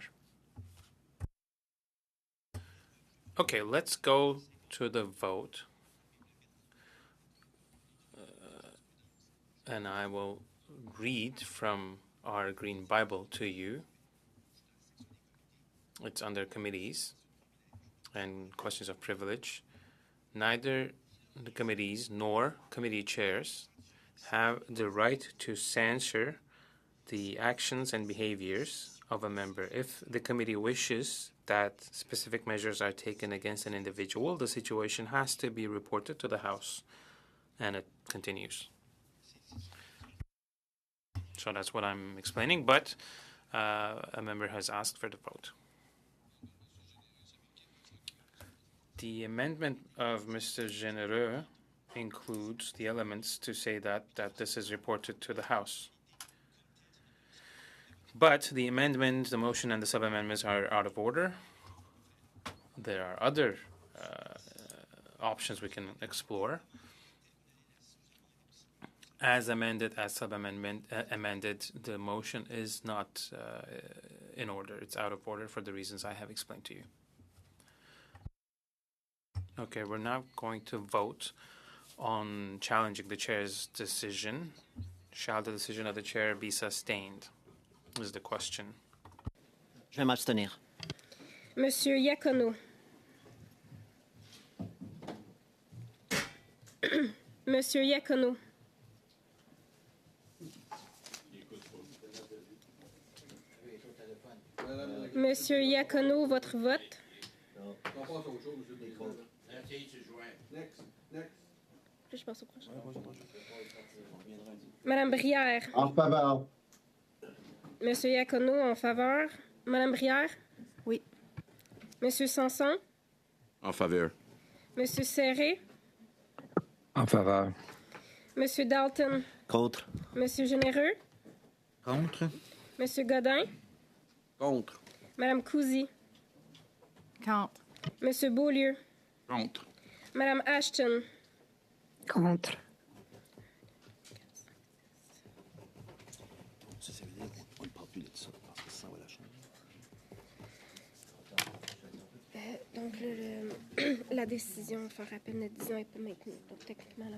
Okay, let's go to the vote. And I will read from our Green Bible to you. It's under committees and questions of privilege. Neither the committees nor committee chairs have the right to censure the actions and behaviors of a member. If the committee wishes that specific measures are taken against an individual, the situation has to be reported to the House. And it continues. So that's what I'm explaining, but a member has asked for the vote. The amendment of Mr. Généreux includes the elements to say that this is reported to the House. But the amendment, the motion, and the sub-amendments are out of order. There are other options we can explore. As amended, as sub-amendment amended, the motion is not in order. It's out of order for the reasons I have explained to you. Okay, we're now going to vote on challenging the chair's decision. Shall the decision of the chair be sustained? Is the question. Je vais m'abstenir. Monsieur Iacono. Monsieur Iacono. Monsieur Iacono, votre vote. Je passe au prochain. Madame Brière. En faveur. Monsieur Iacono, en faveur. Madame Brière. Oui. Monsieur Sanson. En faveur. Monsieur Serré. En faveur. Monsieur Dalton, Contre. Monsieur Généreux, Contre. Monsieur Godin, Contre. Madame Cousy, Contre. Monsieur Beaulieu, Contre. Madame Ashton, Contre. Ça veut dire qu'on ne parle plus de ça. Parce que ça va la changer. Donc, la décision de faire appel de décision n'est pas maintenue. Donc, techniquement,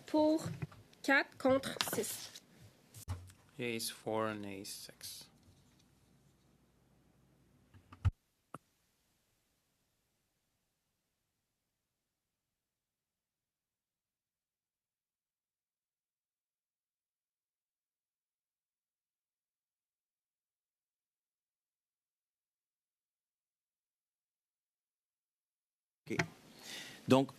pour 4 contre 6. Yeas 4 and nays 6. OK. Donc,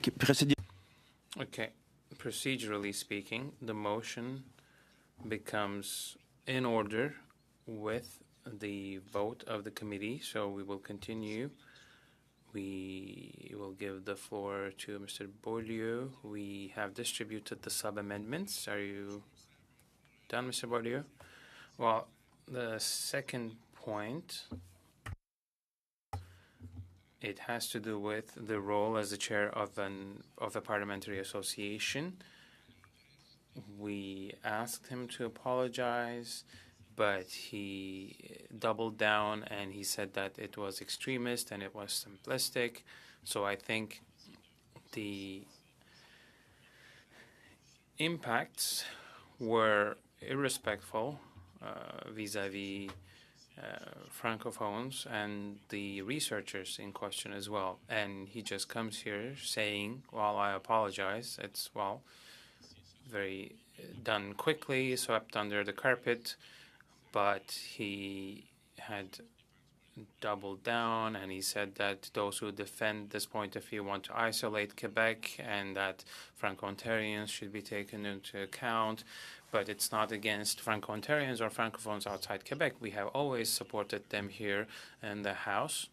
Okay. Procedurally speaking, the motion becomes in order with the vote of the committee, so we will continue. We will give the floor to Mr. Beaulieu. We have distributed the sub-amendments. Are you done, Mr. Beaulieu? Well, the second point, it has to do with the role as the chair of a parliamentary association. We asked him to apologize, but he doubled down and he said that it was extremist and it was simplistic. So I think the impacts were irrespectful vis-a-vis Francophones and the researchers in question as well. And he just comes here saying, well, I apologize. It's, well, very done quickly, swept under the carpet, but he had doubled down and he said that those who defend this point of view want to isolate Quebec and that Franco-Ontarians should be taken into account. But it's not against Franco-Ontarians or Francophones outside Quebec. We have always supported them here in the House.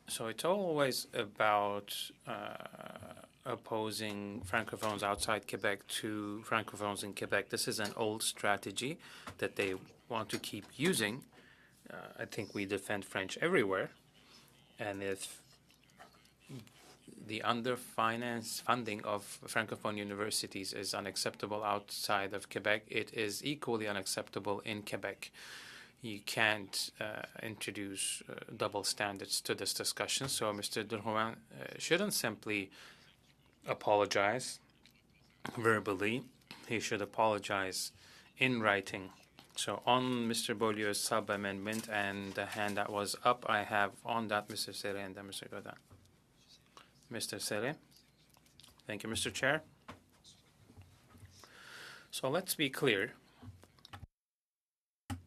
So it's always about opposing Francophones outside Quebec to Francophones in Quebec. This is an old strategy that they want to keep using. I think we defend French everywhere. And if the underfinance funding of Francophone universities is unacceptable outside of Quebec, it is equally unacceptable in Quebec. You can't introduce double standards to this discussion. So Mr. Drouin shouldn't simply apologize verbally. He should apologize in writing. So on Mr. Beaulieu's sub-amendment and the hand that was up, I have on that Mr. Serre and then Mr. Godin. Mr. Serre. Thank you, Mr. Chair. So let's be clear.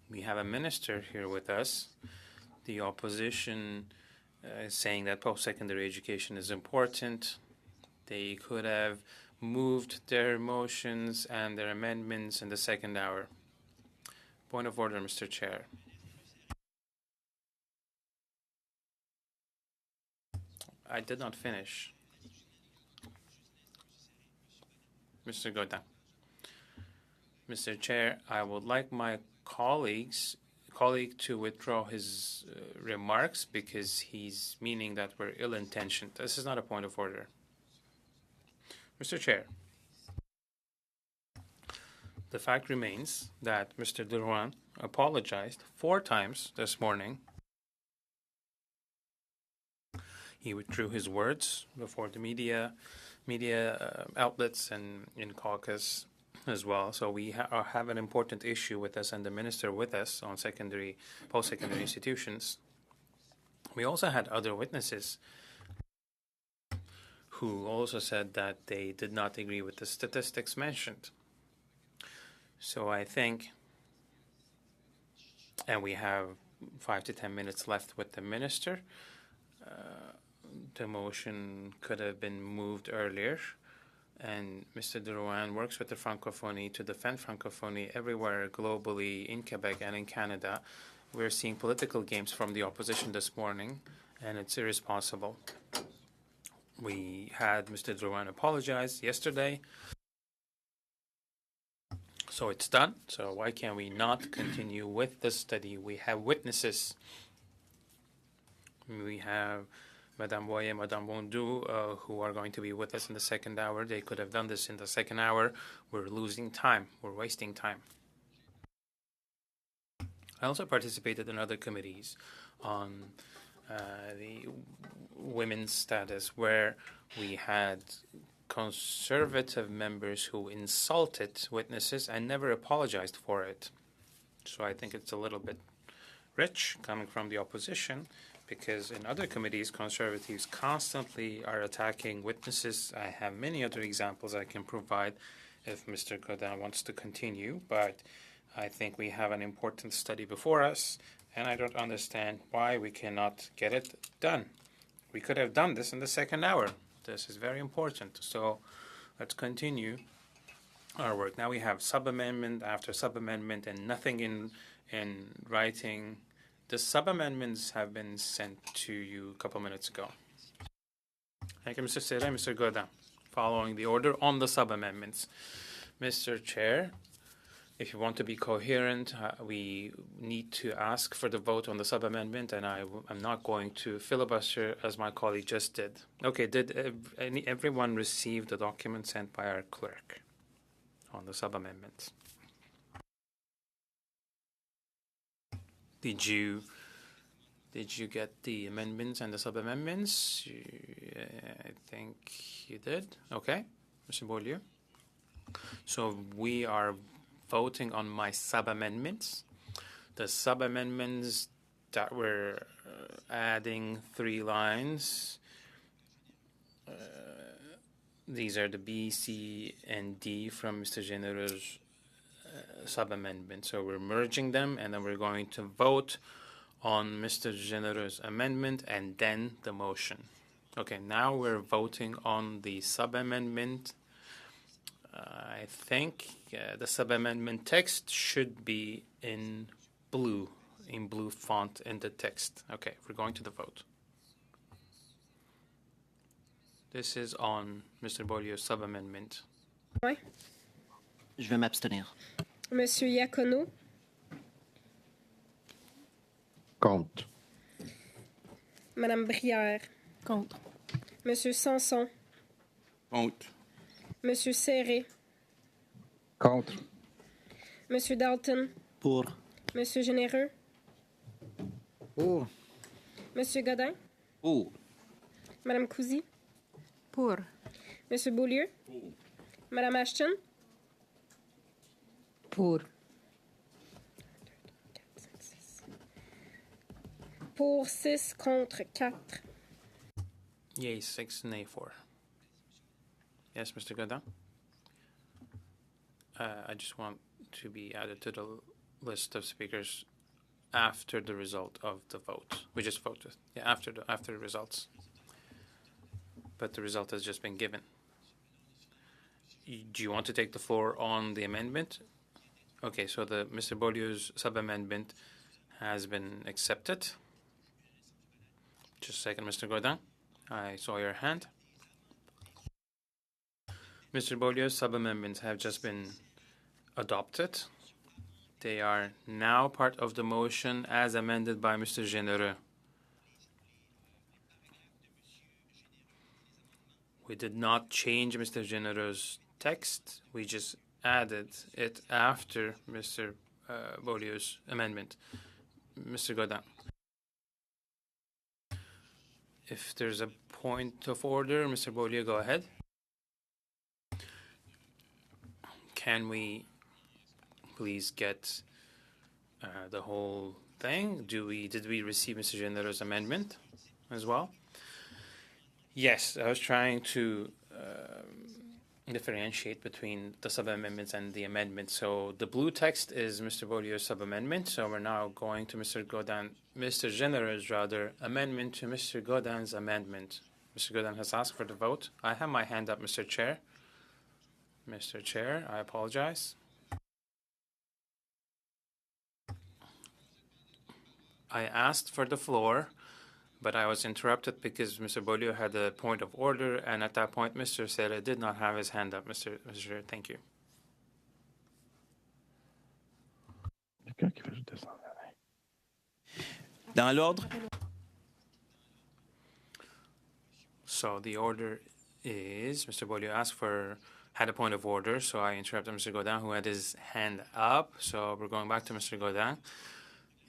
We have a minister here with us. The opposition is saying that post-secondary education is important. They could have moved their motions and their amendments in the second hour. Point of order, Mr. Chair. I did not finish. Mr. Godin. Mr. Chair, I would like my colleague to withdraw his remarks because he's meaning that we're ill-intentioned. This is not a point of order. Mr. Chair, the fact remains that Mr. Drouin apologized 4 times this morning. He withdrew his words before the media outlets and in caucus as well. So we have an important issue with us and the minister with us on post-secondary institutions. We also had other witnesses who also said that they did not agree with the statistics mentioned. So I think, and we have 5 to 10 minutes left with the minister, the motion could have been moved earlier And Mr. Drouin works with the Francophonie to defend Francophonie everywhere globally, in Quebec and in Canada. We're seeing political games from the opposition this morning, and it's irresponsible. We had Mr. Drouin apologize yesterday. So it's done. So why can we not continue with the study? We have witnesses. We have Madame Boyer, Madame Bondu, who are going to be with us in the second hour. They could have done this in the second hour. We're losing time. We're wasting time. I also participated in other committees on the women's status, where we had conservative members who insulted witnesses and never apologized for it. So I think it's a little bit rich coming from the opposition, because in other committees, conservatives constantly are attacking witnesses. I have many other examples I can provide if Mr. Godin wants to continue, but I think we have an important study before us, and I don't understand why we cannot get it done. We could have done this in the second hour. This is very important. So let's continue our work. Now we have sub-amendment after sub-amendment and nothing in writing. The sub-amendments have been sent to you a couple minutes ago. Thank you, Mr. Serra and Mr. Godin. Following the order on the sub-amendments. Mr. Chair, if you want to be coherent, we need to ask for the vote on the sub-amendment, and I'm not going to filibuster as my colleague just did. Okay, did everyone receive the document sent by our clerk on the sub-amendments? Did you get the amendments and the sub-amendments? I think you did. Okay, Mr. Beaulieu. So we are voting on my sub-amendments. The sub-amendments that were adding 3 lines. These are the B, C, and D from Mr. Généreus's sub-amendment. So we're merging them, and then we're going to vote on Mr. Généreus's amendment and then the motion. Okay, now we're voting on the sub-amendment. I think the sub-amendment text should be in blue font in the text. Okay, we're going to the vote. This is on Mr. Beaulieu's sub-amendment. Oui. Je vais m'abstenir. Monsieur Iacono. Contre. Madame Brière. Contre. Monsieur Sanson. Contre. Monsieur Serré. Contre. Monsieur Dalton. Pour. Monsieur Généreux. Pour. Monsieur Godin. Pour. Madame Cousy. Pour. Monsieur Beaulieu. Madame Ashton. Pour. Pour 6, contre 4. Yea, 6, nay, 4. Yes, Mr. Godin? I just want to be added to the list of speakers after the result of the vote. We just voted. Yeah, after the results. But the result has just been given. Do you want to take the floor on the amendment? Okay, so Mr. Beaulieu's sub-amendment has been accepted. Just a second, Mr. Godin. I saw your hand. Mr. Beaulieu's sub-amendments have just been adopted. They are now part of the motion as amended by Mr. Généreux. We did not change Mr. Généreux's text. We just added it after Mr. Beaulieu's amendment. Mr. Godin. If there's a point of order, Mr. Beaulieu, go ahead. Can we please get the whole thing? Did we receive Mr. Généreux's amendment as well? Yes, I was trying to differentiate between the sub-amendments and the amendment. So the blue text is Mr. Beaulieu's sub-amendment. So we're now going to Mr. Généreux's amendment to Mr. Godin's amendment. Mr. Godin has asked for the vote. I have my hand up, Mr. Chair. Mr. Chair, I apologize. I asked for the floor, but I was interrupted because Mr. Beaulieu had a point of order, and at that point, Mr. Serre did not have his hand up. Mr. Chair, thank you. Dans l'ordre, So the order is Mr. Beaulieu had a point of order, so I interrupted Mr. Godin, who had his hand up. So we're going back to Mr. Godin.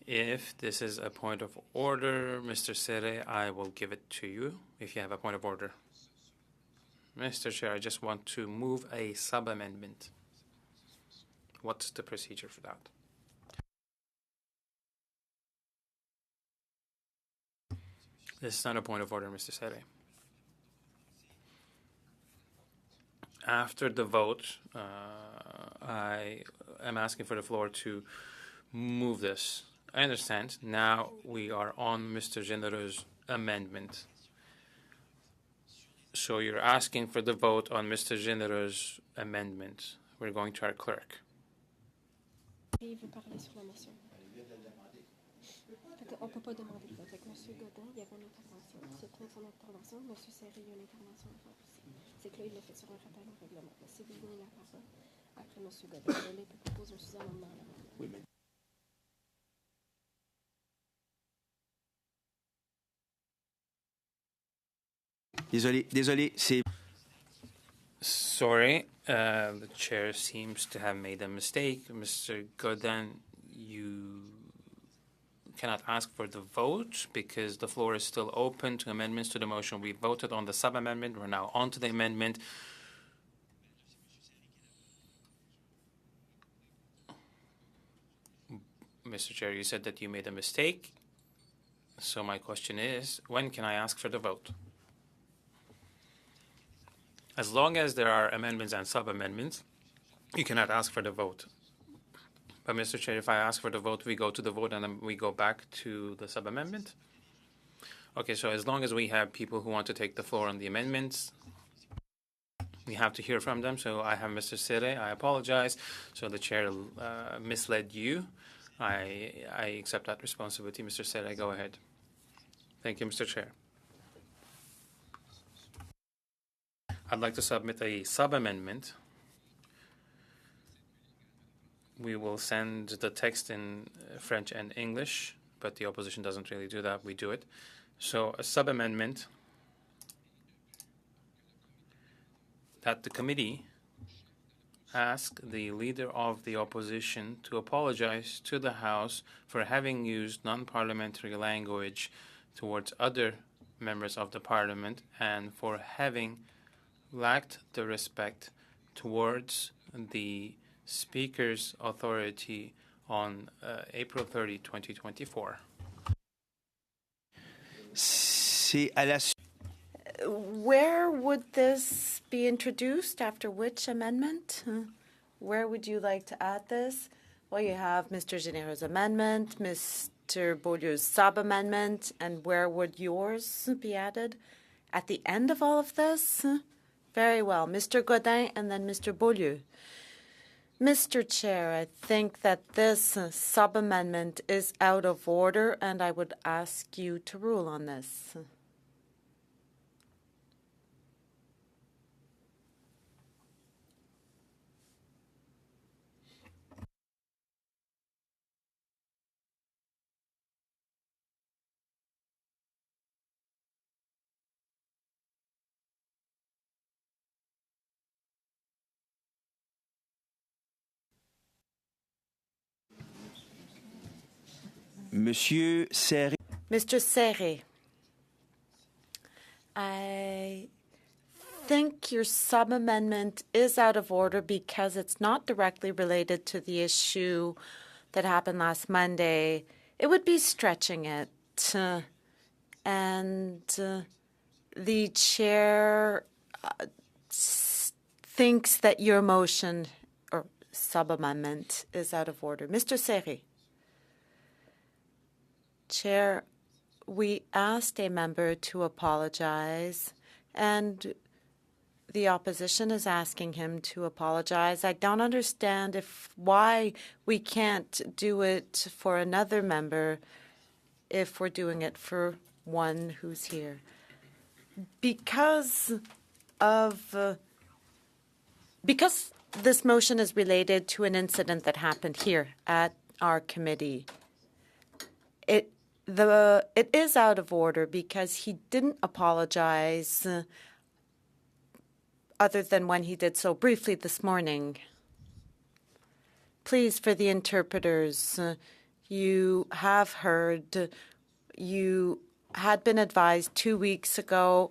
If this is a point of order, Mr. Serre, I will give it to you if you have a point of order. Mr. Chair, I just want to move a sub-amendment. What's the procedure for that? This is not a point of order, Mr. Serre. After the vote, I am asking for the floor to move this. I understand. Now we are on Mr. Généreux's amendment. So you're asking for the vote on Mr. Généreux's amendment. We're going to our clerk. Il veut parler sur la motion. On ne peut pas demander le vote. Avec M. Godin, il y avait une intervention. Il a fini son intervention. M. Serre, il y a une intervention à faire aussi. C'est que là, il l'a fait sur un rappel au règlement. Mais si vous donnez la parole après M. Godin, là, il peut proposer un sous-amendement à l'amendement. Oui, mais... Désolé, c'est... Sorry, the chair seems to have made a mistake. Mr. Godin, you cannot ask for the vote because the floor is still open to amendments to the motion. We voted on the sub-amendment. We're now on to the amendment. Mr. Chair, you said that you made a mistake. So my question is, when can I ask for the vote? As long as there are amendments and sub-amendments, you cannot ask for the vote. But, Mr. Chair, if I ask for the vote, we go to the vote and then we go back to the sub-amendment? Okay, so as long as we have people who want to take the floor on the amendments, we have to hear from them. So I have Mr. Serre. I apologize. So the chair misled you. I accept that responsibility. Mr. Serre, go ahead. Thank you, Mr. Chair. I'd like to submit a sub-amendment. We will send the text in French and English, but the opposition doesn't really do that. We do it. So a sub-amendment that the committee ask the leader of the opposition to apologize to the House for having used non-parliamentary language towards other members of the Parliament and for having lacked the respect towards the Speaker's authority on April 30, 2024. Where would this be introduced? After which amendment? Where would you like to add this? Well, you have Mr. Généreux's amendment, Mr. Beaulieu's sub-amendment, and where would yours be added? At the end of all of this? Very well. Mr. Godin and then Mr. Beaulieu. Mr. Chair, I think that this sub-amendment is out of order, and I would ask you to rule on this. Monsieur Serre. Mr. Serre, I think your sub-amendment is out of order because it's not directly related to the issue that happened last Monday. It would be stretching it. And the chair thinks that your motion or sub-amendment is out of order. Mr. Serre. Chair, we asked a member to apologize, and the opposition is asking him to apologize. I don't understand why we can't do it for another member if we're doing it for one who's here. Because this motion is related to an incident that happened here at our committee, it is out of order because he didn't apologize other than when he did so briefly this morning. Please, for the interpreters, you have heard, you had been advised 2 weeks ago,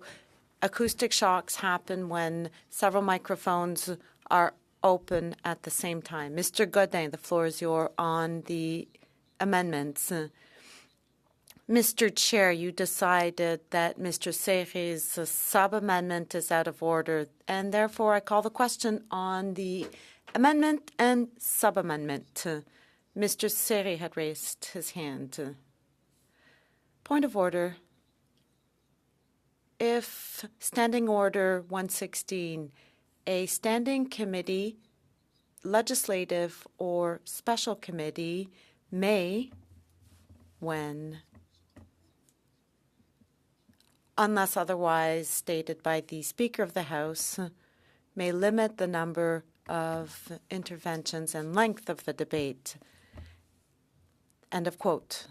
acoustic shocks happen when several microphones are open at the same time. Mr. Godin, the floor is yours on the amendments. Mr. Chair, you decided that Mr. Serre's sub-amendment is out of order, and therefore I call the question on the amendment and sub-amendment. Mr. Serre had raised his hand. Point of order. If Standing Order 116, a standing committee, legislative or special committee, may, when unless otherwise stated by the Speaker of the House, may limit the number of interventions and length of the debate. End of quote.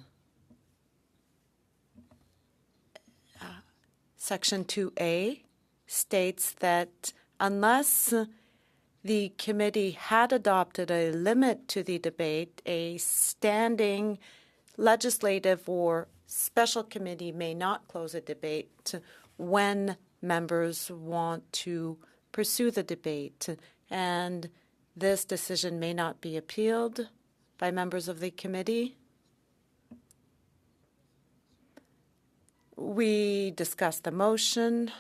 Section 2A states that unless the committee had adopted a limit to the debate, a standing legislative or special committee may not close a debate when members want to pursue the debate, and this decision may not be appealed by members of the committee. We discussed the motion,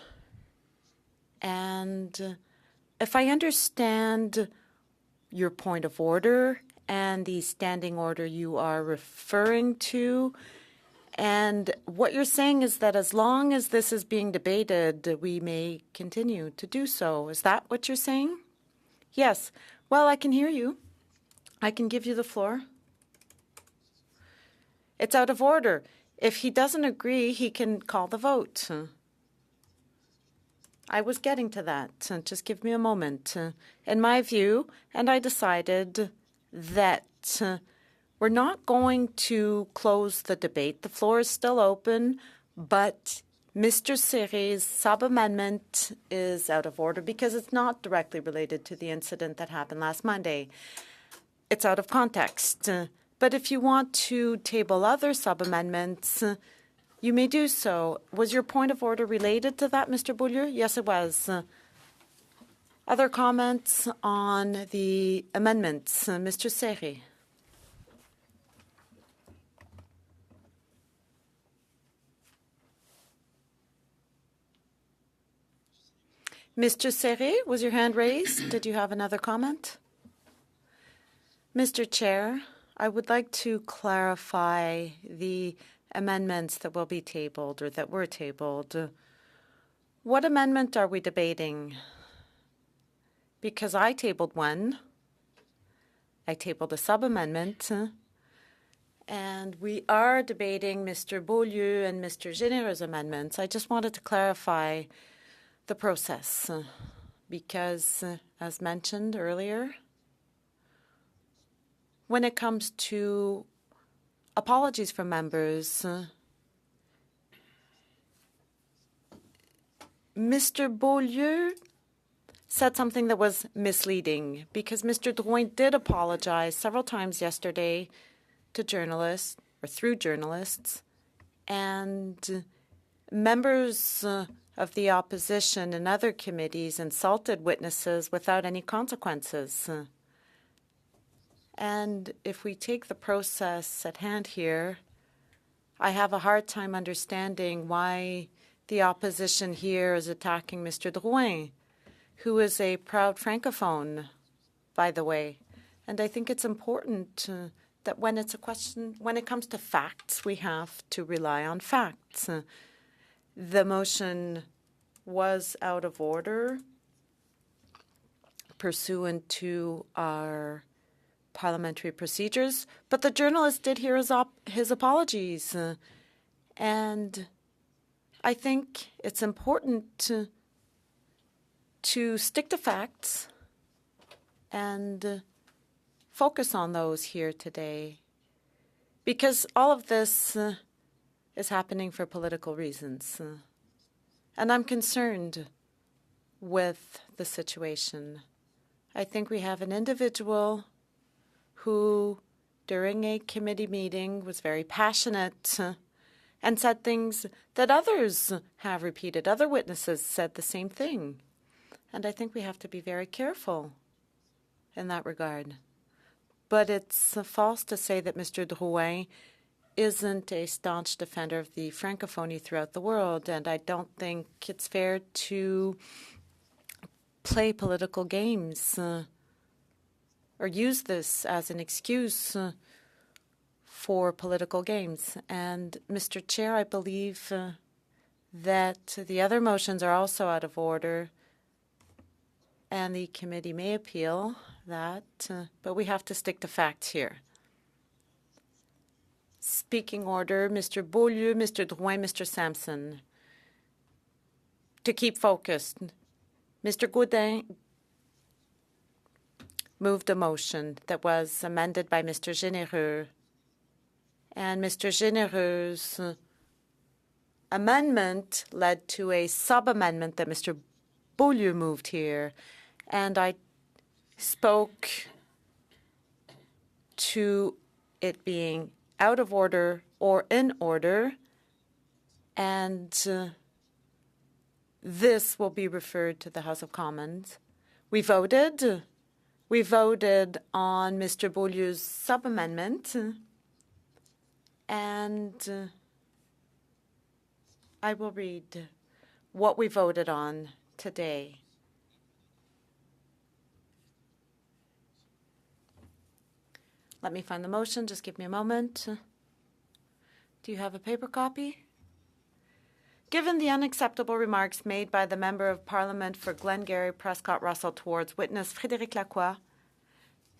and if I understand your point of order and the standing order you are referring to, and what you're saying is that as long as this is being debated, we may continue to do so. Is that what you're saying? Yes. Well, I can hear you. I can give you the floor. It's out of order. If he doesn't agree, he can call the vote. I was getting to that. Just give me a moment. In my view, and I decided that we're not going to close the debate. The floor is still open, but Mr. Serre's sub-amendment is out of order because it's not directly related to the incident that happened last Monday. It's out of context. But if you want to table other sub-amendments, you may do so. Was your point of order related to that, Mr. Beaulieu? Yes, it was. Other comments on the amendments? Mr. Serre. Mr. Serre, was your hand raised? Did you have another comment? Mr. Chair, I would like to clarify the amendments that will be tabled or that were tabled. What amendment are we debating? Because I tabled one. I tabled a sub-amendment. And we are debating Mr. Beaulieu and Mr. Généreux's amendments. I just wanted to clarify the process because, as mentioned earlier, when it comes to apologies from members, Mr. Beaulieu said something that was misleading because Mr. Drouin did apologize several times yesterday to journalists or through journalists, and members of the opposition and other committees insulted witnesses without any consequences. And if we take the process at hand here, I have a hard time understanding why the opposition here is attacking Mr. Drouin, who is a proud Francophone, by the way. And I think it's important that when it's a question, when it comes to facts, we have to rely on facts. The motion was out of order pursuant to our parliamentary procedures, but the journalist did hear his apologies. And I think it's important to stick to facts and focus on those here today, because all of this is happening for political reasons. And I'm concerned with the situation. I think we have an individual who, during a committee meeting, was very passionate and said things that others have repeated. Other witnesses said the same thing. And I think we have to be very careful in that regard. But it's false to say that Mr. Drouin isn't a staunch defender of the Francophonie throughout the world, and I don't think it's fair to play political games or use this as an excuse for political games. And, Mr. Chair, I believe that the other motions are also out of order, and the committee may appeal that, but we have to stick to facts here. Speaking order, Mr. Beaulieu, Mr. Drouin, Mr. Sampson. To keep focused, Mr. Gaudin moved a motion that was amended by Mr. Généreux. And Mr. Généreux's amendment led to a sub-amendment that Mr. Beaulieu moved here. And I spoke to it being out of order or in order, and this will be referred to the House of Commons. We voted on Mr. Beaulieu's sub-amendment, and I will read what we voted on today. Let me find the motion. Just give me a moment. Do you have a paper copy? Given the unacceptable remarks made by the Member of Parliament for Glengarry Prescott Russell towards witness Frédéric Lacroix,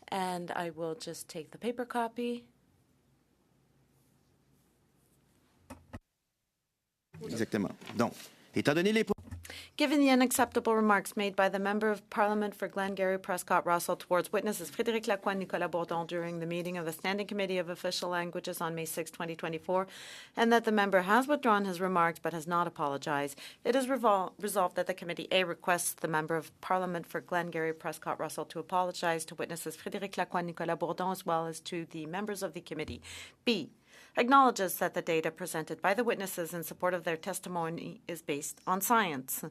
and I will just take the paper copy. Exactement. Donc, étant donné les Given the unacceptable remarks made by the Member of Parliament for Glengarry Prescott Russell towards witnesses Frédéric Lacroix and Nicolas Bourdon during the meeting of the Standing Committee of Official Languages on May 6, 2024, and that the member has withdrawn his remarks but has not apologized, it is resolved that the Committee A requests the Member of Parliament for Glengarry Prescott Russell to apologize to witnesses Frédéric Lacroix and Nicolas Bourdon as well as to the members of the Committee. B, acknowledges that the data presented by the witnesses in support of their testimony is based on science.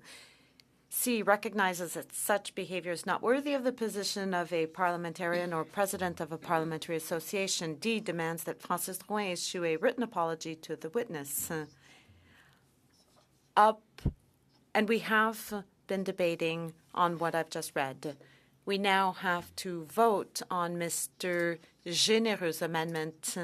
C, recognizes that such behavior is not worthy of the position of a parliamentarian or president of a parliamentary association. D, demands that Francis Drouin issue a written apology to the witness. And we have been debating on what I've just read. We now have to vote on Mr. Généreux's amendment,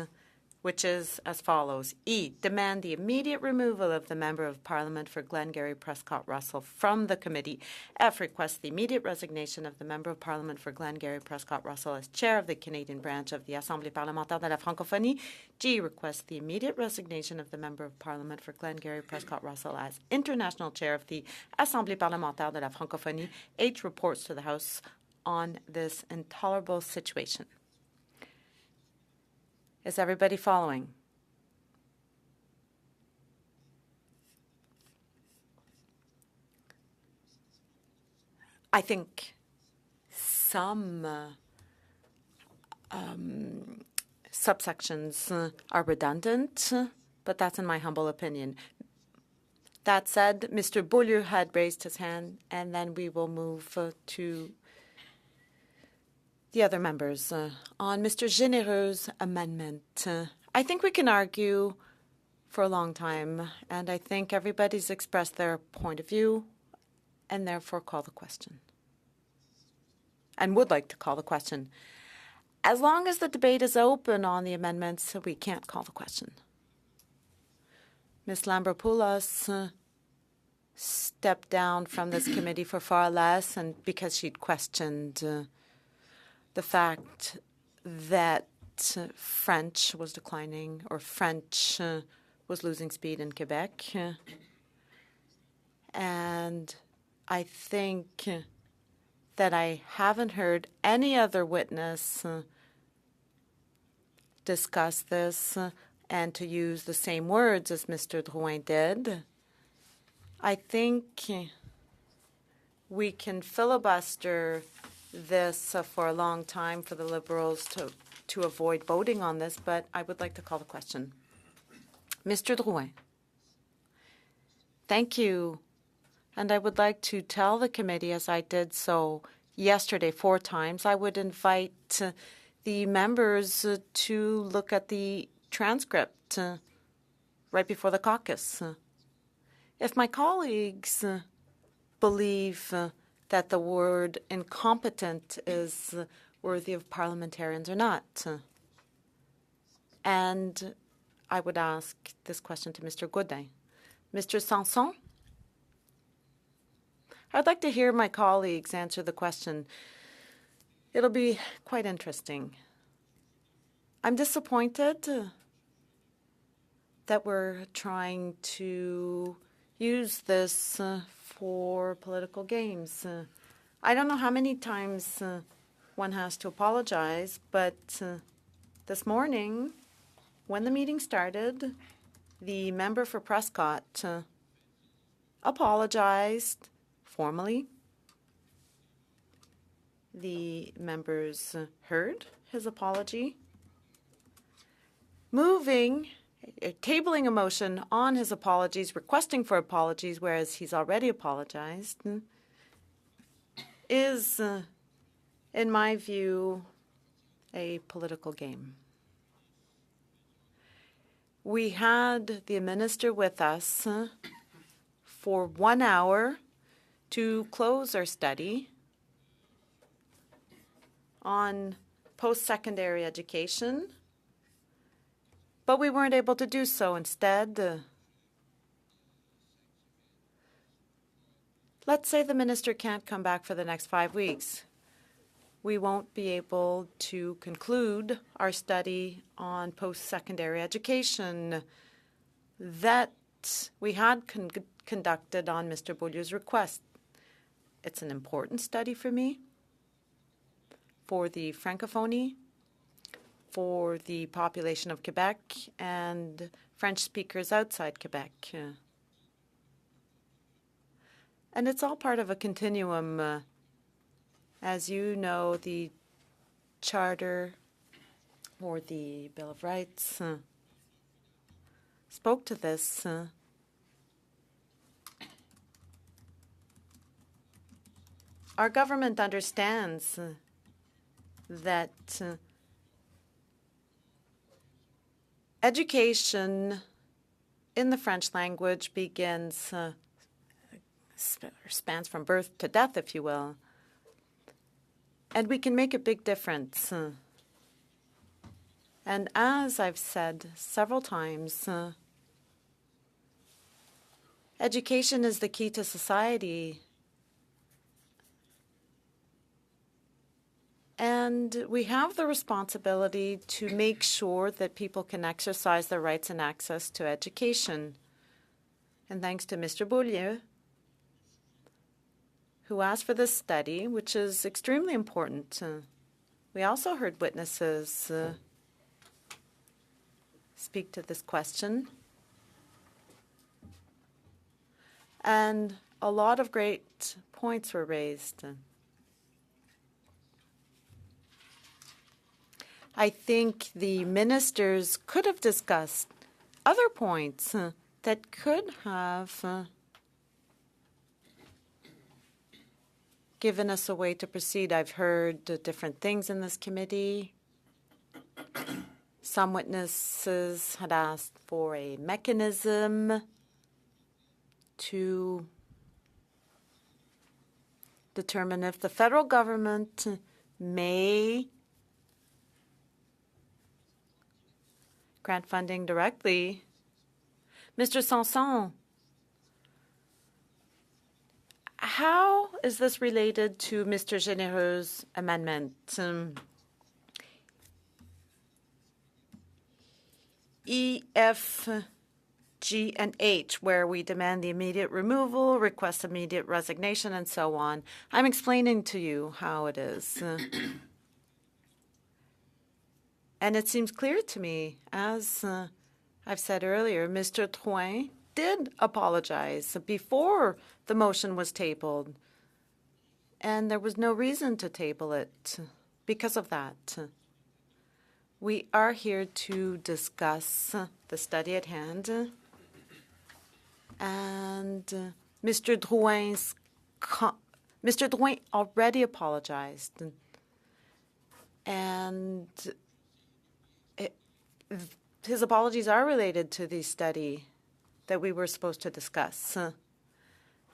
which is as follows. E, demand the immediate removal of the Member of Parliament for Glengarry Prescott Russell from the committee. F, requests the immediate resignation of the Member of Parliament for Glengarry Prescott Russell as chair of the Canadian branch of the Assemblée parlementaire de la Francophonie. G, requests the immediate resignation of the Member of Parliament for Glengarry Prescott Russell as international chair of the Assemblée parlementaire de la Francophonie. H, reports to the House on this intolerable situation. Is everybody following? I think some subsections are redundant, but that's in my humble opinion. That said, Mr. Beaulieu had raised his hand, and then we will move to the other members. On Mr. Généreux's amendment, I think we can argue for a long time, and I think everybody's expressed their point of view and therefore call the question, and would like to call the question. As long as the debate is open on the amendments, we can't call the question. Ms. Lambropoulos stepped down from this committee for far less, and because she'd questioned the fact that French was declining, or French was losing speed in Quebec. And I think that I haven't heard any other witness discuss this and to use the same words as Mr. Drouin did. I think we can filibuster this for a long time for the Liberals to avoid voting on this, but I would like to call the question. Mr. Drouin. Thank you. And I would like to tell the committee, as I did so yesterday 4 times, I would invite the members to look at the transcript right before the caucus. If my colleagues believe that the word incompetent is worthy of parliamentarians or not. And I would ask this question to Mr. Gaudin. Mr. Sanson? I'd like to hear my colleagues answer the question. It'll be quite interesting. I'm disappointed that we're trying to use this for political games. I don't know how many times one has to apologize, but this morning, when the meeting started, the member for Prescott apologized formally. The members heard his apology. Tabling a motion on his apologies, requesting for apologies, whereas he's already apologized, is, in my view, a political game. We had the minister with us for 1 hour to close our study on post-secondary education, but we weren't able to do so. Instead, let's say the minister can't come back for the next 5 weeks. We won't be able to conclude our study on post-secondary education that we had conducted on Mr. Beaulieu's request. It's an important study for me, for the Francophonie, for the population of Quebec, and French speakers outside Quebec. And it's all part of a continuum. As you know, the Charter or the Bill of Rights spoke to this. Our government understands that education in the French language spans from birth to death, if you will. And we can make a big difference. And as I've said several times, education is the key to society. And we have the responsibility to make sure that people can exercise their rights and access to education. And thanks to Mr. Beaulieu, who asked for this study, which is extremely important. We also heard witnesses speak to this question. And a lot of great points were raised. I think the ministers could have discussed other points that could have given us a way to proceed. I've heard different things in this committee. Some witnesses had asked for a mechanism to determine if the federal government may grant funding directly. Mr. Sanson, how is this related to Mr. Généreux's amendment? E, F, G, and H, where we demand the immediate removal, request immediate resignation, and so on. I'm explaining to you how it is. And it seems clear to me, as I've said earlier, Mr. Drouin did apologize before the motion was tabled, and there was no reason to table it because of that. We are here to discuss the study at hand, and Mr. Drouin already apologized, and his apologies are related to the study that we were supposed to discuss.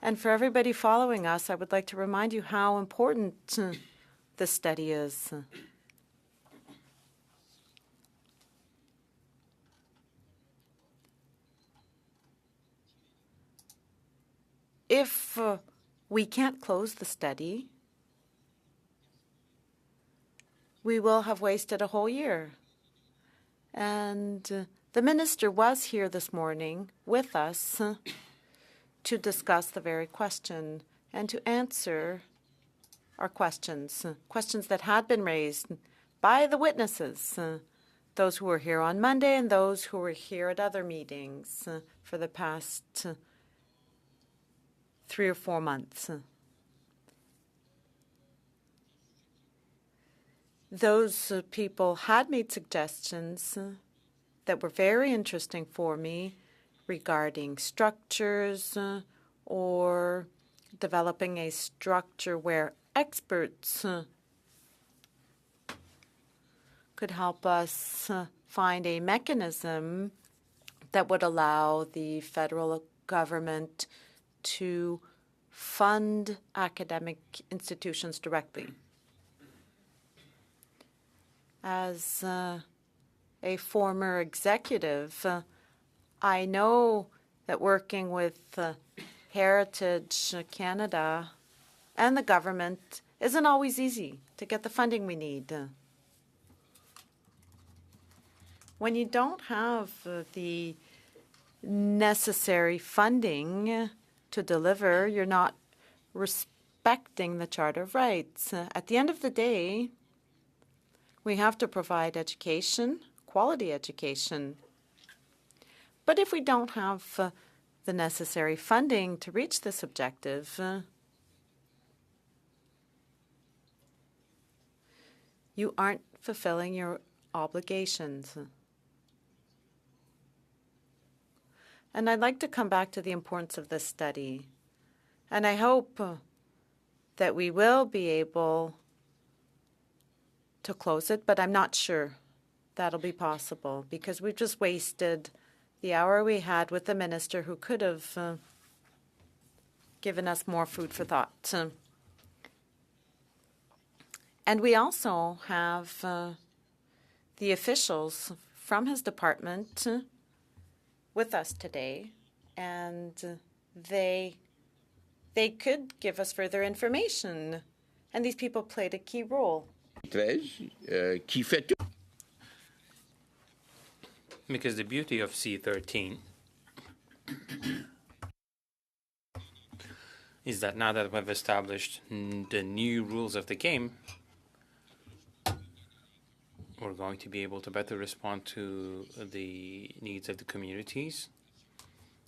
And for everybody following us, I would like to remind you how important this study is. If we can't close the study, we will have wasted a whole year. And the minister was here this morning with us to discuss the very question and to answer our questions, questions that had been raised by the witnesses, those who were here on Monday and those who were here at other meetings for the past 3 or 4 months. Those people had made suggestions that were very interesting for me regarding structures or developing a structure where experts could help us find a mechanism that would allow the federal government to fund academic institutions directly. As a former executive, I know that working with Heritage Canada and the government isn't always easy to get the funding we need. When you don't have the necessary funding to deliver, you're not respecting the Charter of Rights. At the end of the day, we have to provide education, quality education. But if we don't have the necessary funding to reach this objective, you aren't fulfilling your obligations. And I'd like to come back to the importance of this study. And I hope that we will be able to close it, but I'm not sure that'll be possible because we've just wasted the hour we had with the minister who could have given us more food for thought. And we also have the officials from his department with us today, and they could give us further information. And these people played a key role. Because the beauty of C13 is that now that we've established the new rules of the game, we're going to be able to better respond to the needs of the communities.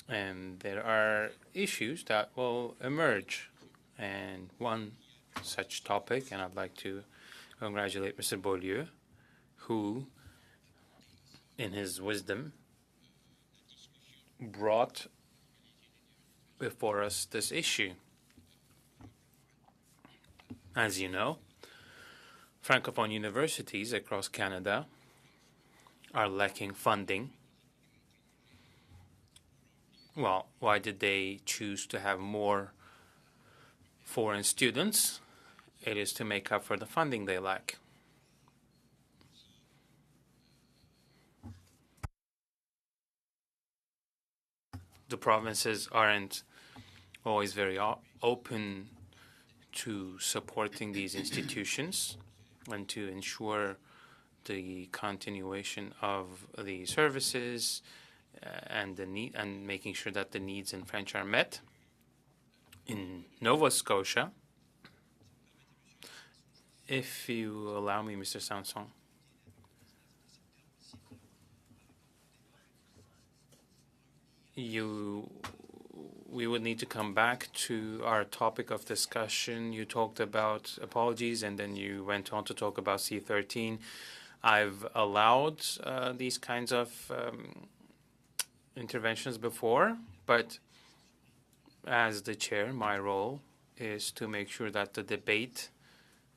And there are issues that will emerge. And one such topic, and I'd like to congratulate Mr. Beaulieu, who, in his wisdom, brought before us this issue. As you know, Francophone universities across Canada are lacking funding. Well, why did they choose to have more foreign students? It is to make up for the funding they lack. The provinces aren't always very open to supporting these institutions and to ensure the continuation of the services and making sure that the needs in French are met. In Nova Scotia, if you allow me, Mr. Sanson, we would need to come back to our topic of discussion. You talked about apologies, and then you went on to talk about C-13. I've allowed these kinds of interventions before, but as the chair, my role is to make sure that the debate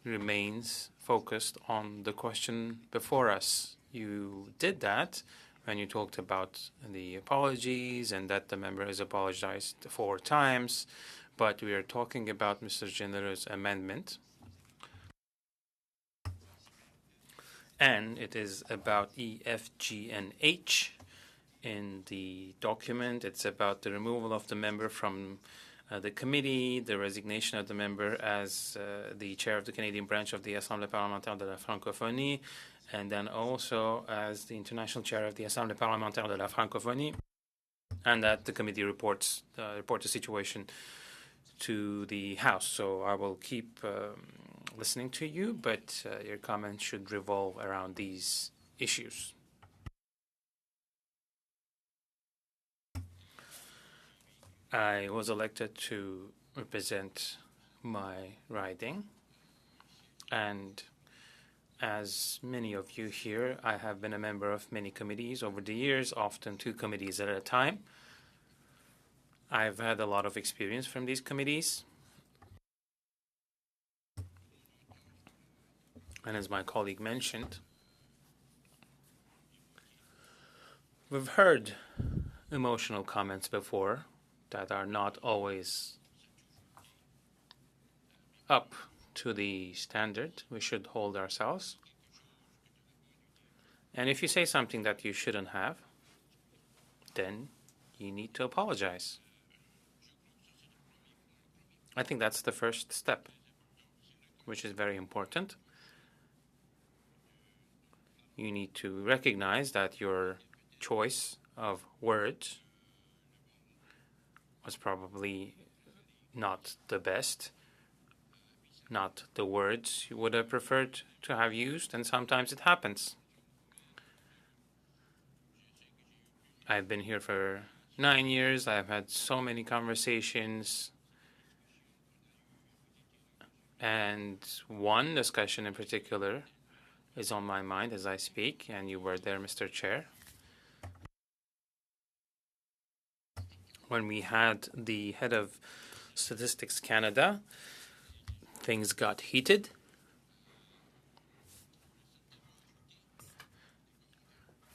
remains focused on the question before us. You did that when you talked about the apologies and that the member has apologized 4 times, but we are talking about Mr. General's amendment. And it is about E, F, G, and H in the document. It's about the removal of the member from the committee, the resignation of the member as the chair of the Canadian branch of the Assemblée parlementaire de la Francophonie, and then also as the international chair of the Assemblée parlementaire de la Francophonie, and that the committee report the situation to the House. So I will keep listening to you, but your comments should revolve around these issues. I was elected to represent my riding, and as many of you here, I have been a member of many committees over the years, often 2 committees at a time. I've had a lot of experience from these committees. And as my colleague mentioned, we've heard emotional comments before that are not always up to the standard we should hold ourselves. And if you say something that you shouldn't have, then you need to apologize. I think that's the first step, which is very important. You need to recognize that your choice of words was probably not the best, not the words you would have preferred to have used, and sometimes it happens. I've been here for 9 years. I've had so many conversations, and one discussion in particular is on my mind as I speak, and you were there, Mr. Chair. When we had the head of Statistics Canada, things got heated.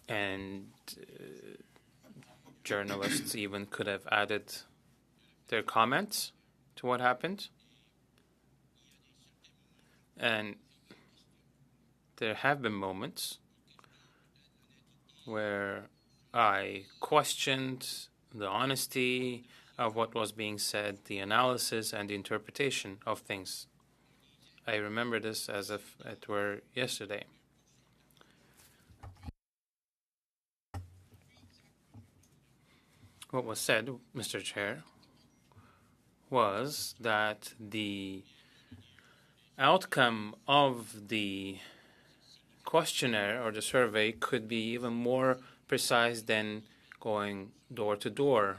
And journalists even could have added their comments to what happened. And there have been moments where I questioned the honesty of what was being said, the analysis and the interpretation of things. I remember this as if it were yesterday. What was said, Mr. Chair, was that the outcome of the questionnaire or the survey could be even more precise than going door to door.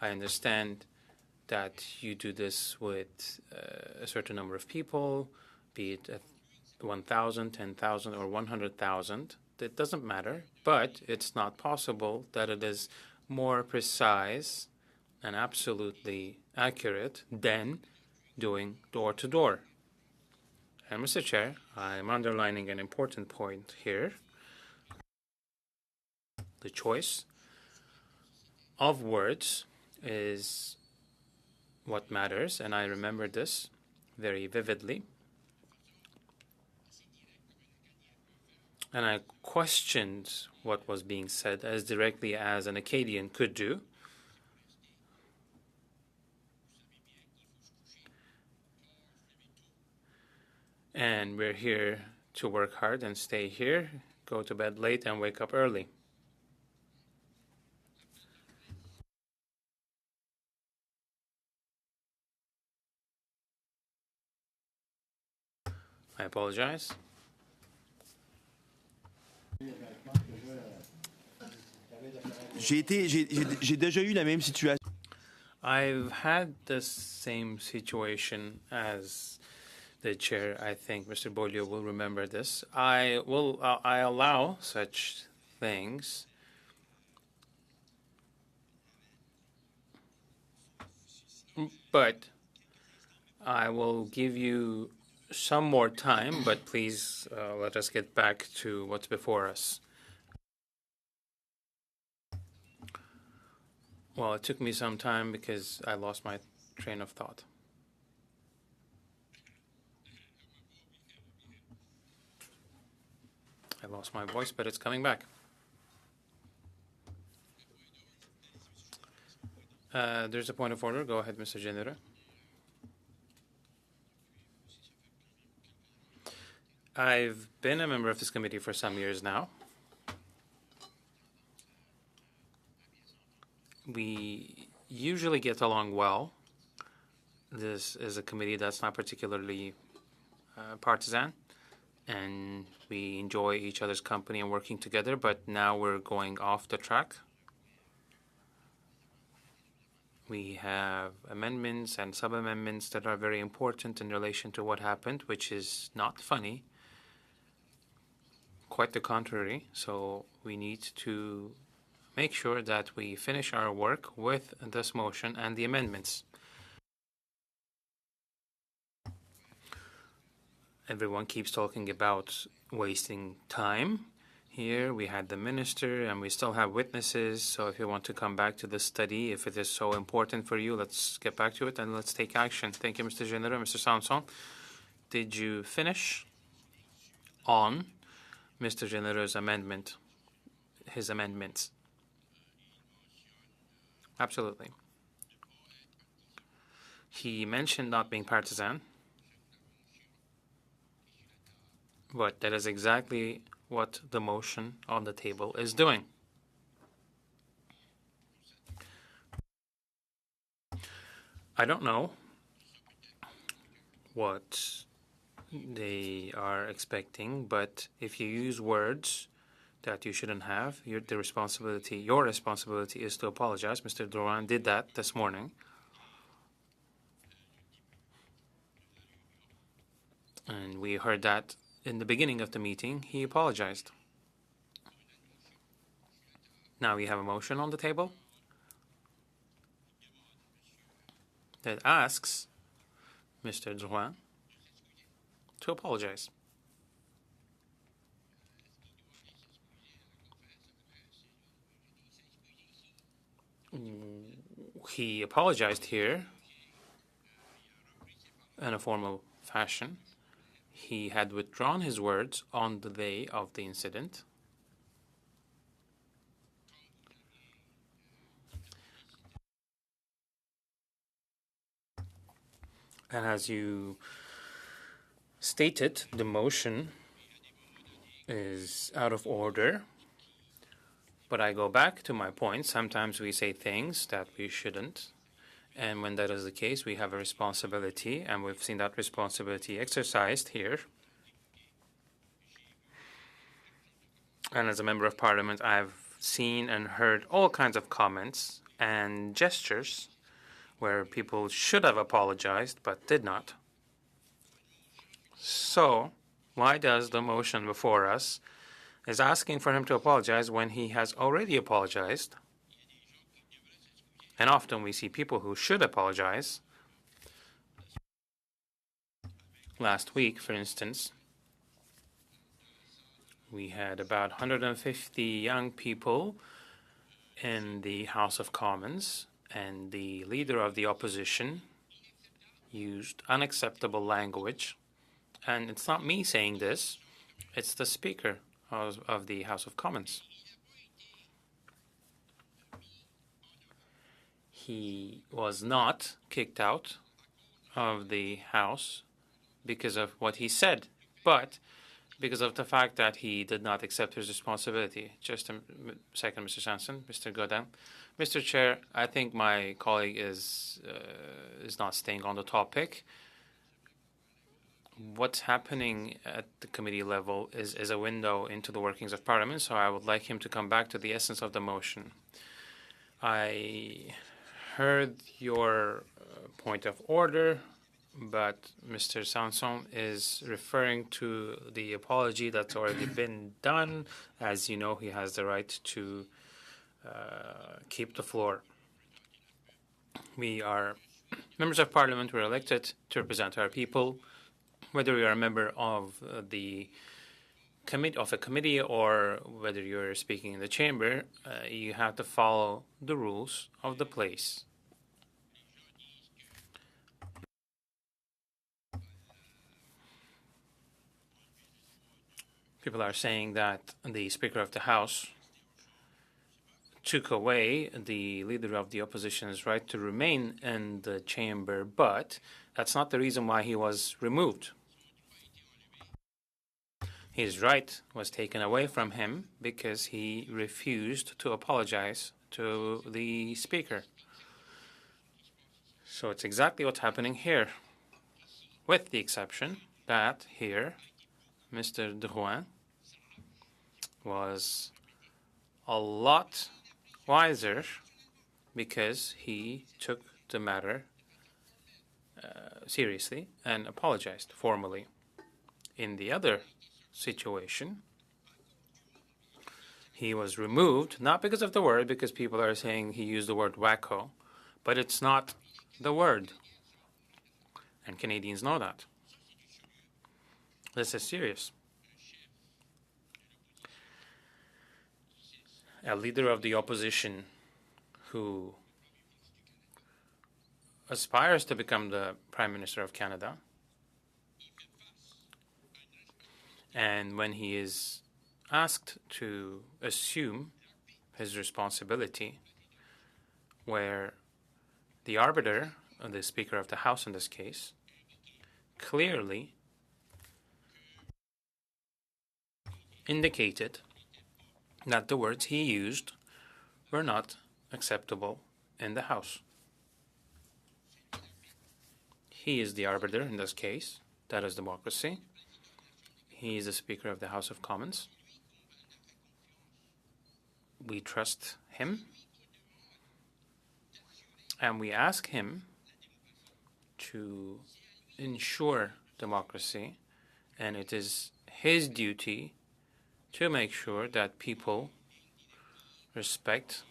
I understand that you do this with a certain number of people, be it 1,000, 10,000, or 100,000. It doesn't matter, but it's not possible that it is more precise and absolutely accurate than doing door to door. And Mr. Chair, I'm underlining an important point here. The choice of words is what matters, and I remember this very vividly. And I questioned what was being said as directly as an Acadian could do. And we're here to work hard and stay here, go to bed late and wake up early. I apologize. J'ai déjà eu la même situation. I've had the same situation as the chair. I think Mr. Bolio will remember this. I allow such things. But I will give you some more time, but please let us get back to what's before us. Well, it took me some time because I lost my train of thought. I lost my voice, but it's coming back. There's a point of order. Go ahead, Mr. Genera. I've been a member of this committee for some years now. We usually get along well. This is a committee that's not particularly partisan, and we enjoy each other's company and working together, but now we're going off the track. We have amendments and sub-amendments that are very important in relation to what happened, which is not funny. Quite the contrary. So we need to make sure that we finish our work with this motion and the amendments. Everyone keeps talking about wasting time. Here we had the minister and we still have witnesses. So if you want to come back to the study, if it is so important for you, let's get back to it and let's take action. Thank you, Mr. Genera. Mr. Sanson, did you finish on Mr. Genera's amendment, his amendments? Absolutely. He mentioned not being partisan, but that is exactly what the motion on the table is doing. I don't know what they are expecting, but if you use words that you shouldn't have, your responsibility is to apologize. Mr. Drouin did that this morning. And we heard that in the beginning of the meeting, he apologized. Now we have a motion on the table that asks Mr. Drouin to apologize. He apologized here in a formal fashion. He had withdrawn his words on the day of the incident. And as you stated, the motion is out of order. But I go back to my point. Sometimes we say things that we shouldn't. And when that is the case, we have a responsibility, and we've seen that responsibility exercised here. And as a member of parliament, I've seen and heard all kinds of comments and gestures where people should have apologized but did not. So why does the motion before us is asking for him to apologize when he has already apologized? And often we see people who should apologize. Last week, for instance, we had about 150 young people in the House of Commons, and the leader of the opposition used unacceptable language. And it's not me saying this, it's the Speaker of the House of Commons. He was not kicked out of the House because of what he said, but because of the fact that he did not accept his responsibility. Just a second, Mr. Sampson. Mr. Godin. Mr. Chair, I think my colleague is not staying on the topic. What's happening at the committee level is a window into the workings of Parliament, so I would like him to come back to the essence of the motion. I heard your point of order, but Mr. Sanson is referring to the apology that's already been done. As you know, he has the right to keep the floor. We are members of Parliament. We're elected to represent our people. Whether you are a member of a committee or whether you're speaking in the chamber, you have to follow the rules of the place. People are saying that the Speaker of the House took away the Leader of the Opposition's right to remain in the chamber, but that's not the reason why he was removed. His right was taken away from him because he refused to apologize to the Speaker. So it's exactly what's happening here, with the exception that here Mr. Drouin was a lot wiser because he took the matter seriously and apologized formally. In the other situation, he was removed, not because of the word, because people are saying he used the word wacko, but it's not the word. And Canadians know that. This is serious. A leader of the opposition who aspires to become the Prime Minister of Canada, and when he is asked to assume his responsibility, where the arbiter, the Speaker of the House in this case, clearly indicated that the words he used were not acceptable in the House. He is the arbiter in this case. That is democracy. He is the Speaker of the House of Commons. We trust him, and we ask him to ensure democracy, and it is his duty to make sure that people respect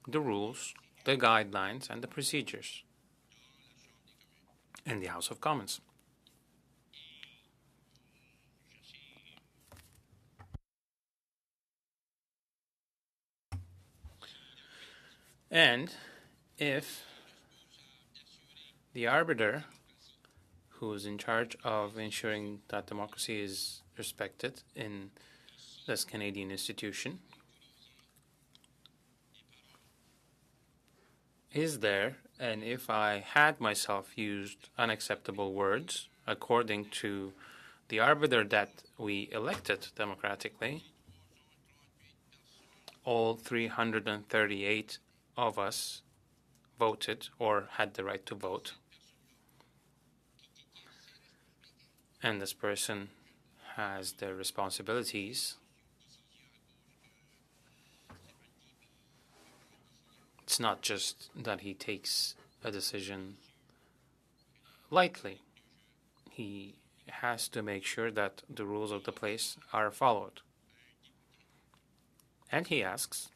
the rules, the guidelines, and the procedures in the House of Commons. And if the arbiter who is in charge of ensuring that democracy is respected in this Canadian institution is there, and if I had myself used unacceptable words according to the arbiter that we elected democratically, all 338 of us voted or had the right to vote, and this person has their responsibilities. It's not just that he takes a decision lightly. He has to make sure that the rules of the place are followed. And he asks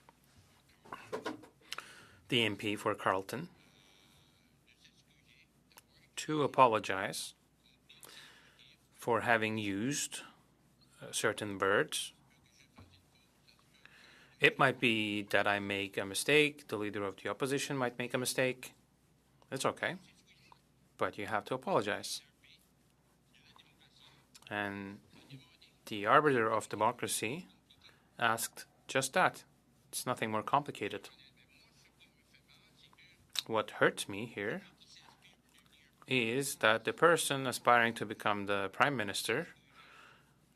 the MP for Carleton to apologize for having used certain words. It might be that I make a mistake, the leader of the opposition might make a mistake. It's okay, but you have to apologize. And the arbiter of democracy asked just that. It's nothing more complicated. What hurts me here is that the person aspiring to become the prime minister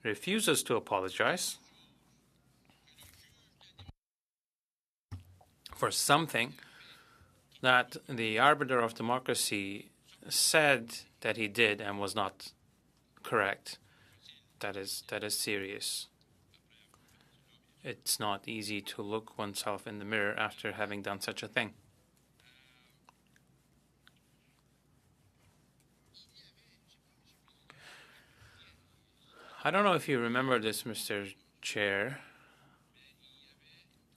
refuses to apologize for something that the arbiter of democracy said that he did and was not correct. That is serious. It's not easy to look oneself in the mirror after having done such a thing. I don't know if you remember this, Mr. Chair,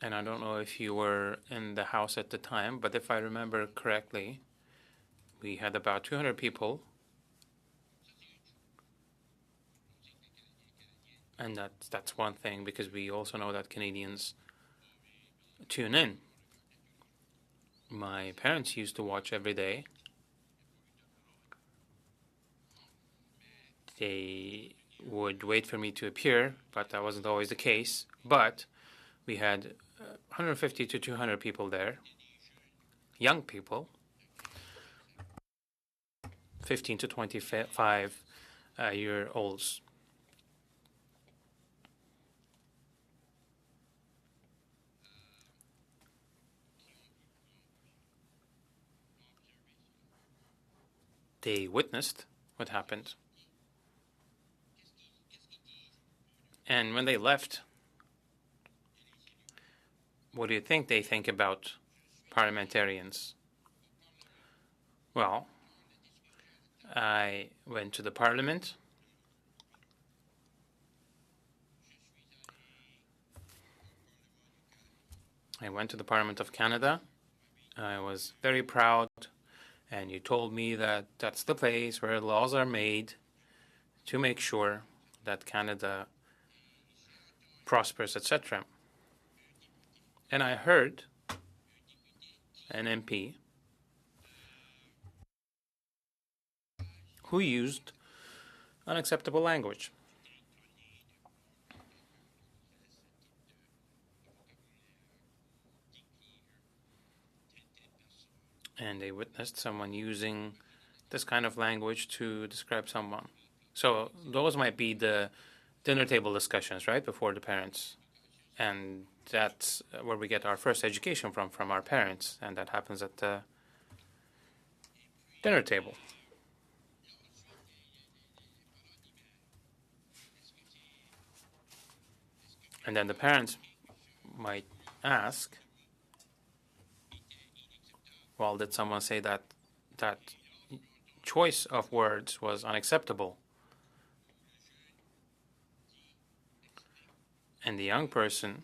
and I don't know if you were in the House at the time, but if I remember correctly, we had about 200 people, and that's one thing, because we also know that Canadians tune in. My parents used to watch every day. They would wait for me to appear, but that wasn't always the case. But we had 150 to 200 people there, young people, 15 to 25-year-olds. They witnessed what happened. And when they left, what do you think they think about parliamentarians? Well, I went to the parliament. I went to the Parliament of Canada. I was very proud, and you told me that that's the place where laws are made to make sure that Canada prospers, etc. And I heard an MP who used unacceptable language. And they witnessed someone using this kind of language to describe someone. So those might be the dinner table discussions, right, before the parents. And that's where we get our first education from our parents. And that happens at the dinner table. And then the parents might ask, well, did someone say that that choice of words was unacceptable? And the young person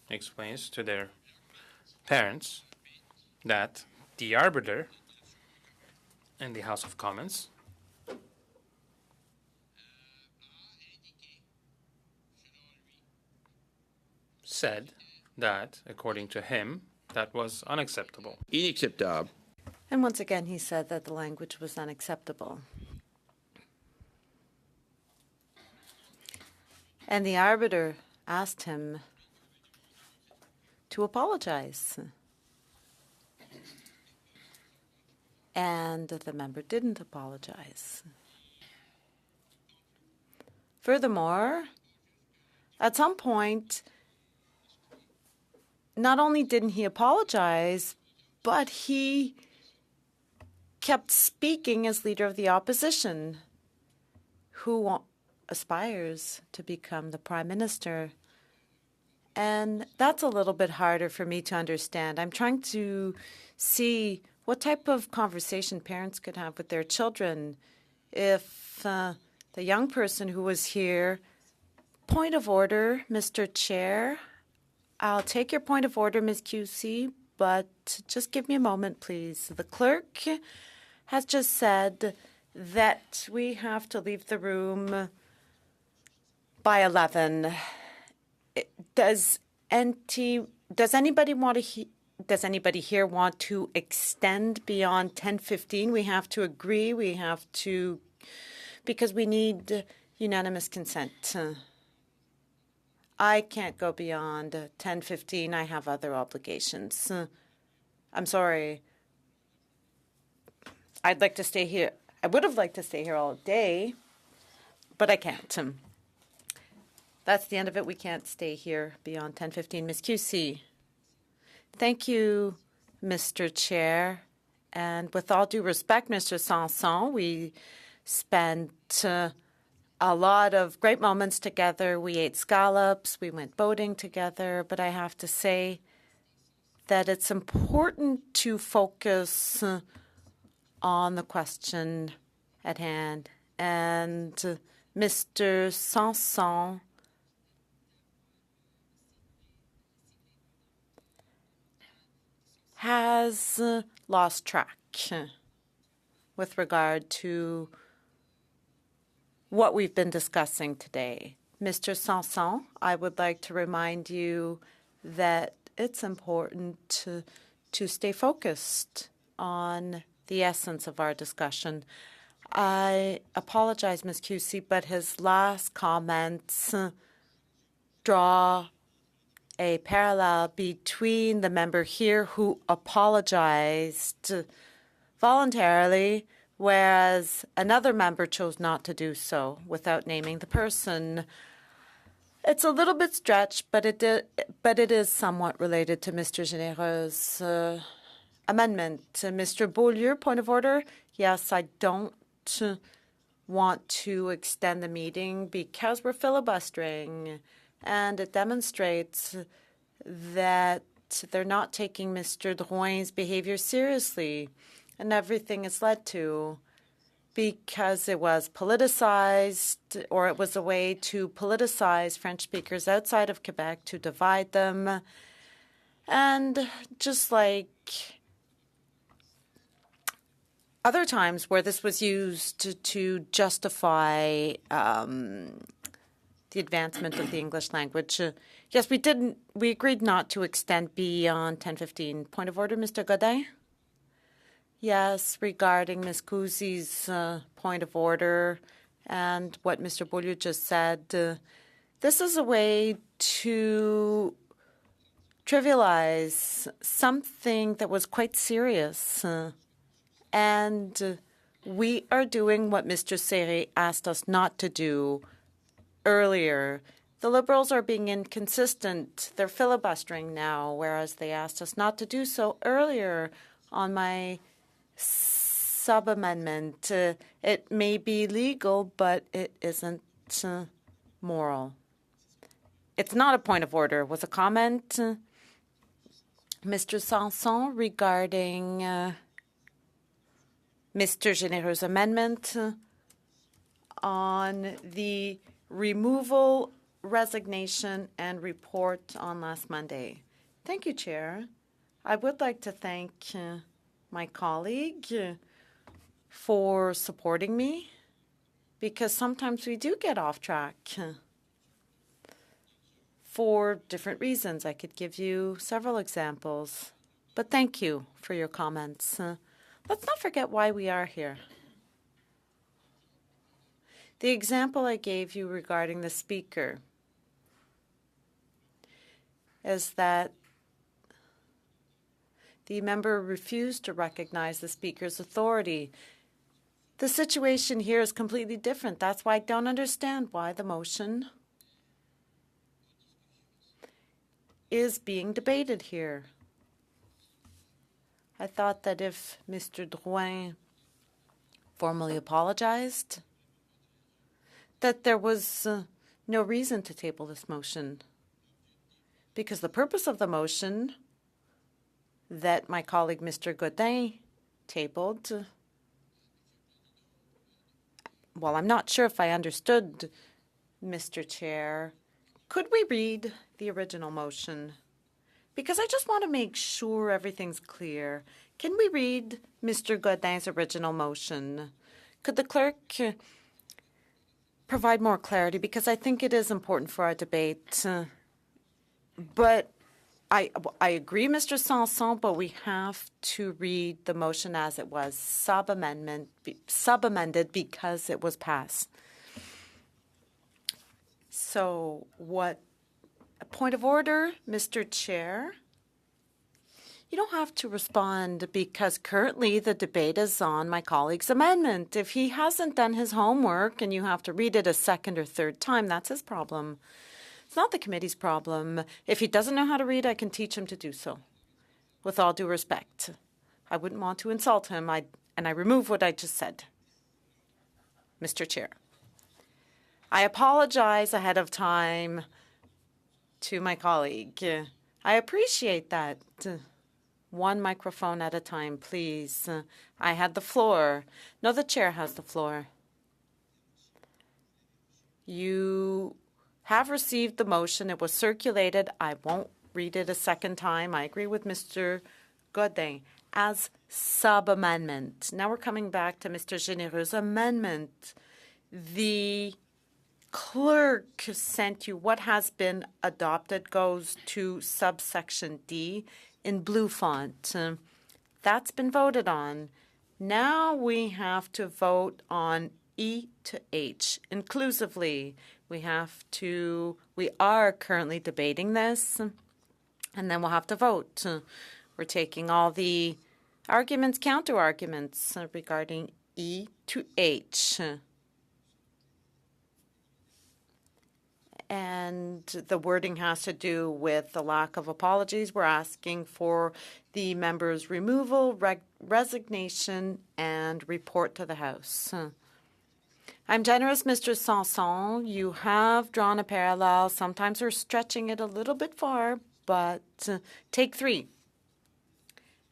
explains to their parents that the arbiter in the House of Commons said that, according to him, that was unacceptable. Inacceptable. And once again, he said that the language was unacceptable. And the arbiter asked him to apologize. And the member didn't apologize. Furthermore, at some point, not only didn't he apologize, but he kept speaking as leader of the opposition, who aspires to become the prime minister. And that's a little bit harder for me to understand. I'm trying to see what type of conversation parents could have with their children if the young person who was here. Point of order, Mr. Chair. I'll take your point of order, Ms. QC, but just give me a moment, please. The clerk has just said that we have to leave the room by 11. Does anybody here want to extend beyond 10:15? We have to agree. We have to, because we need unanimous consent. I can't go beyond 10:15. I have other obligations. I'm sorry. I'd like to stay here. I would have liked to stay here all day, but I can't. That's the end of it. We can't stay here beyond 10:15. Ms. QC. Thank you, Mr. Chair. And with all due respect, Mr. Sanson, we spent a lot of great moments together. We ate scallops, we went boating together, but I have to say that it's important to focus on the question at hand. And Mr. Sanson has lost track with regard to what we've been discussing today. Mr. Sanson, I would like to remind you that it's important to stay focused on the essence of our discussion. I apologize, Ms. QC, but his last comments draw a parallel between the member here who apologized voluntarily, whereas another member chose not to do so without naming the person. It's a little bit stretched, but it is somewhat related to Mr. Généreau's amendment. Mr. Beaulieu, point of order. Yes, I don't want to extend the meeting because we're filibustering, and it demonstrates that they're not taking Mr. Drouin's behavior seriously, and everything is led to because it was politicized, or it was a way to politicize French speakers outside of Quebec to divide them. And just like other times where this was used to justify the advancement of the English language. Yes, we agreed not to extend beyond 10:15. Point of order, Mr. Godin? Yes, regarding Ms. Cousy's point of order and what Mr. Beaulieu just said, this is a way to trivialize something that was quite serious. And we are doing what Mr. Serré asked us not to do earlier. The Liberals are being inconsistent. They're filibustering now, whereas they asked us not to do so earlier on my sub-amendment. It may be legal, but it isn't moral. It's not a point of order. With a comment, Mr. Sanson, regarding Mr. Généreau's amendment on the removal, resignation, and report on last Monday. Thank you, Chair. I would like to thank my colleague for supporting me, because sometimes we do get off track for different reasons. I could give you several examples, but thank you for your comments. Let's not forget why we are here. The example I gave you regarding the speaker is that the member refused to recognize the speaker's authority. The situation here is completely different. That's why I don't understand why the motion is being debated here. I thought that if Mr. Drouin formally apologized, that there was no reason to table this motion, because the purpose of the motion that my colleague Mr. Godin tabled, well, I'm not sure if I understood, Mr. Chair. Could we read the original motion? Because I just want to make sure everything's clear. Can we read Mr. Godin's original motion? Could the clerk provide more clarity? Because I think it is important for our debate. But I agree, Mr. Sanson, but we have to read the motion as it was, sub-amended because it was passed. So what? A point of order, Mr. Chair. You don't have to respond because currently the debate is on my colleague's amendment. If he hasn't done his homework and you have to read it a second or third time, that's his problem. It's not the committee's problem. If he doesn't know how to read, I can teach him to do so. With all due respect, I wouldn't want to insult him, and I remove what I just said. Mr. Chair, I apologize ahead of time to my colleague. I appreciate that. One microphone at a time, please. I had the floor. No, the chair has the floor. You have received the motion. It was circulated. I won't read it a second time. I agree with Mr. Godin. As sub-amendment. Now we're coming back to Mr. Généreux's amendment. The clerk sent you what has been adopted goes to subsection D in blue font. That's been voted on. Now we have to vote on E to H inclusively. We are currently debating this, and then we'll have to vote. We're taking all the arguments, counter-arguments regarding E to H. And the wording has to do with the lack of apologies. We're asking for the member's removal, resignation, and report to the House. I'm generous, Mr. Sanson. You have drawn a parallel. Sometimes we're stretching it a little bit far, but take 3.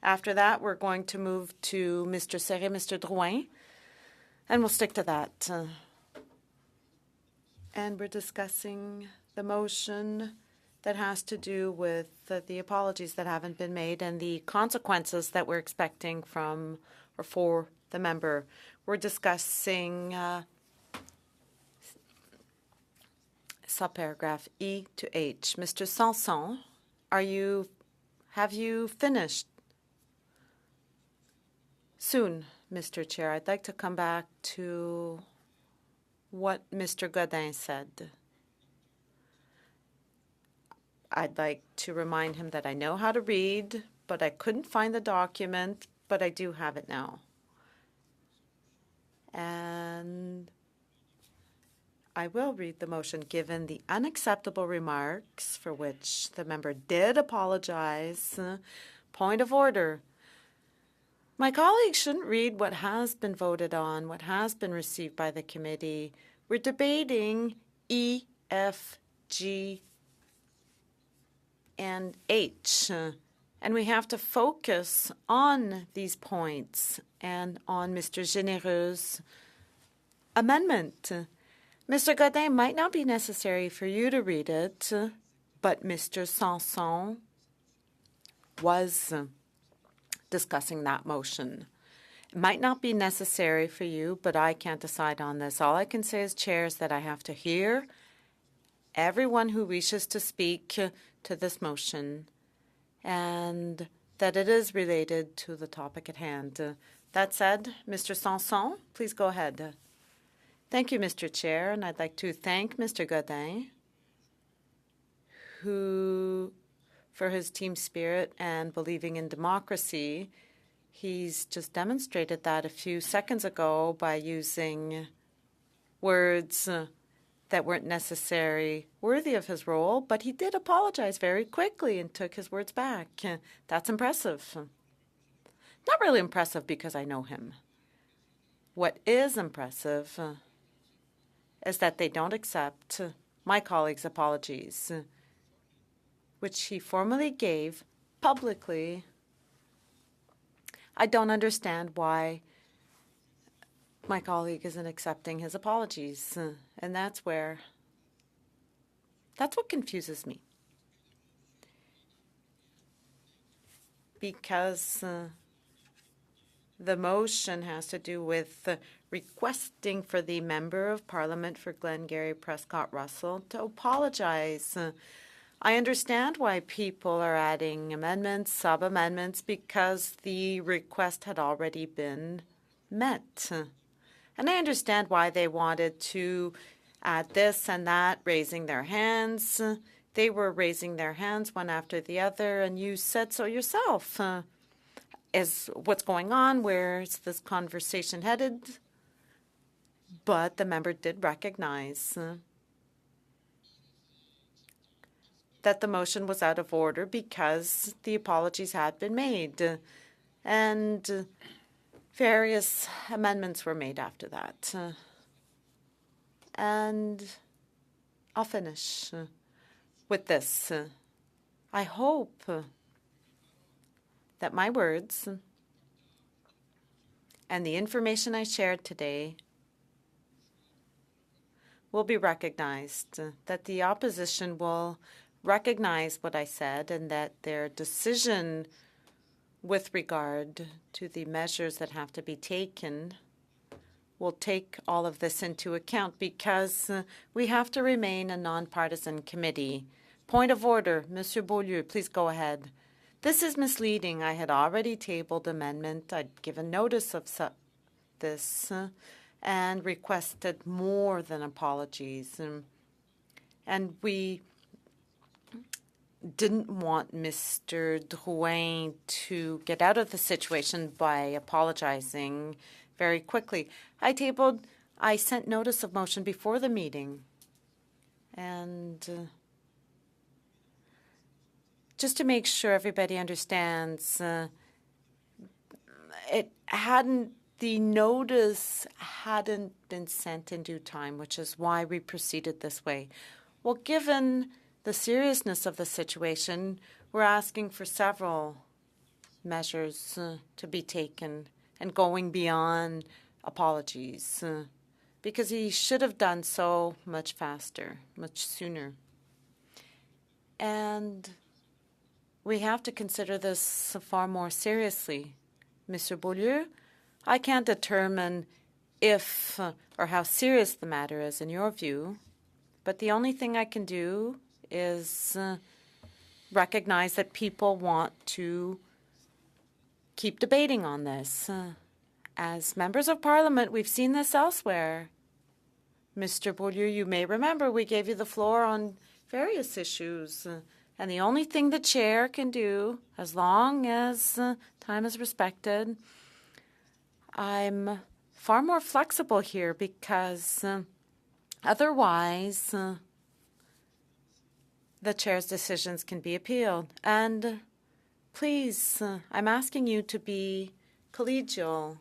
After that, we're going to move to Mr. Serre, Mr. Drouin, and we'll stick to that. And we're discussing the motion that has to do with the apologies that haven't been made and the consequences that we're expecting from or for the member. We're discussing subparagraph E to H. Mr. Sanson, have you finished? Soon, Mr. Chair. I'd like to come back to what Mr. Godin said. I'd like to remind him that I know how to read, but I couldn't find the document, but I do have it now. And I will read the motion given the unacceptable remarks for which the member did apologize. Point of order. My colleagues shouldn't read what has been voted on, what has been received by the committee. We're debating E, F, G, and H. And we have to focus on these points and on Mr. Généreux's amendment. Mr. Godin, might not be necessary for you to read it, but Mr. Sanson was discussing that motion. It might not be necessary for you, but I can't decide on this. All I can say as chair is that I have to hear everyone who wishes to speak to this motion and that it is related to the topic at hand. That said, Mr. Sanson, please go ahead. Thank you, Mr. Chair, and I'd like to thank Mr. Godin, who, for his team spirit and believing in democracy, he's just demonstrated that a few seconds ago by using words that weren't necessarily worthy of his role, but he did apologize very quickly and took his words back. That's impressive. Not really impressive because I know him. What is impressive is that they don't accept my colleague's apologies, which he formally gave publicly. I don't understand why my colleague isn't accepting his apologies, and that's what confuses me. Because the motion has to do with requesting for the Member of Parliament for Glengarry Prescott Russell to apologize. I understand why people are adding amendments, sub-amendments, because the request had already been met. And I understand why they wanted to add this and that, raising their hands, They were raising their hands one after the other, and you said so yourself. Is what's going on? Where's this conversation headed? But the member did recognize that the motion was out of order because the apologies had been made, and various amendments were made after that. And I'll finish with this. I hope that my words and the information I shared today will be recognized, that the opposition will recognize what I said, and that their decision with regard to the measures that have to be taken will take all of this into account, because we have to remain a nonpartisan committee. Point of order, Monsieur Beaulieu, please go ahead. This is misleading. I had already tabled amendment. I'd given notice of this and requested more than apologies. And we didn't want Mr. Drouin to get out of the situation by apologizing very quickly. I sent notice of motion before the meeting. And just to make sure everybody understands, the notice hadn't been sent in due time, which is why we proceeded this way. Well, given the seriousness of the situation, we're asking for several measures to be taken and going beyond apologies, because he should have done so much faster, much sooner. And we have to consider this far more seriously. Mr. Beaulieu, I can't determine if or how serious the matter is in your view, but the only thing I can do is recognize that people want to keep debating on this. As members of Parliament, we've seen this elsewhere. Mr. Beaulieu, you may remember we gave you the floor on various issues, and the only thing the chair can do, as long as time is respected, I'm far more flexible here, because otherwise the chair's decisions can be appealed. And please, I'm asking you to be collegial,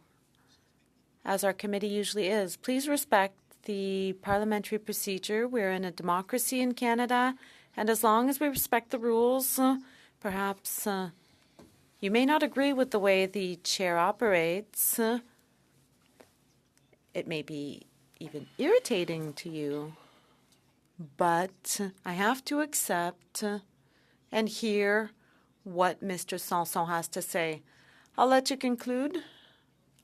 as our committee usually is. Please respect the parliamentary procedure. We're in a democracy in Canada, and as long as we respect the rules, perhaps you may not agree with the way the chair operates. It may be even irritating to you, but I have to accept and hear what Mr. Sanson has to say. I'll let you conclude.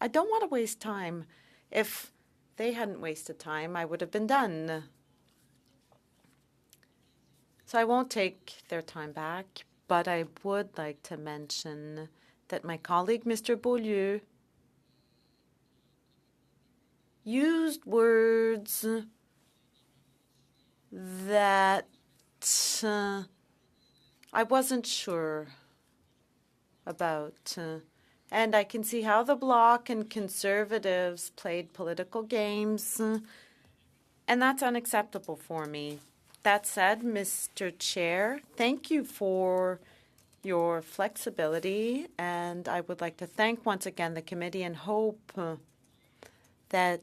I don't want to waste time. If they hadn't wasted time, I would have been done. So I won't take their time back, but I would like to mention that my colleague, Mr. Beaulieu, used words that I wasn't sure about. And I can see how the Bloc and Conservatives played political games, and that's unacceptable for me. That said, Mr. Chair, thank you for your flexibility, and I would like to thank once again the committee and hope that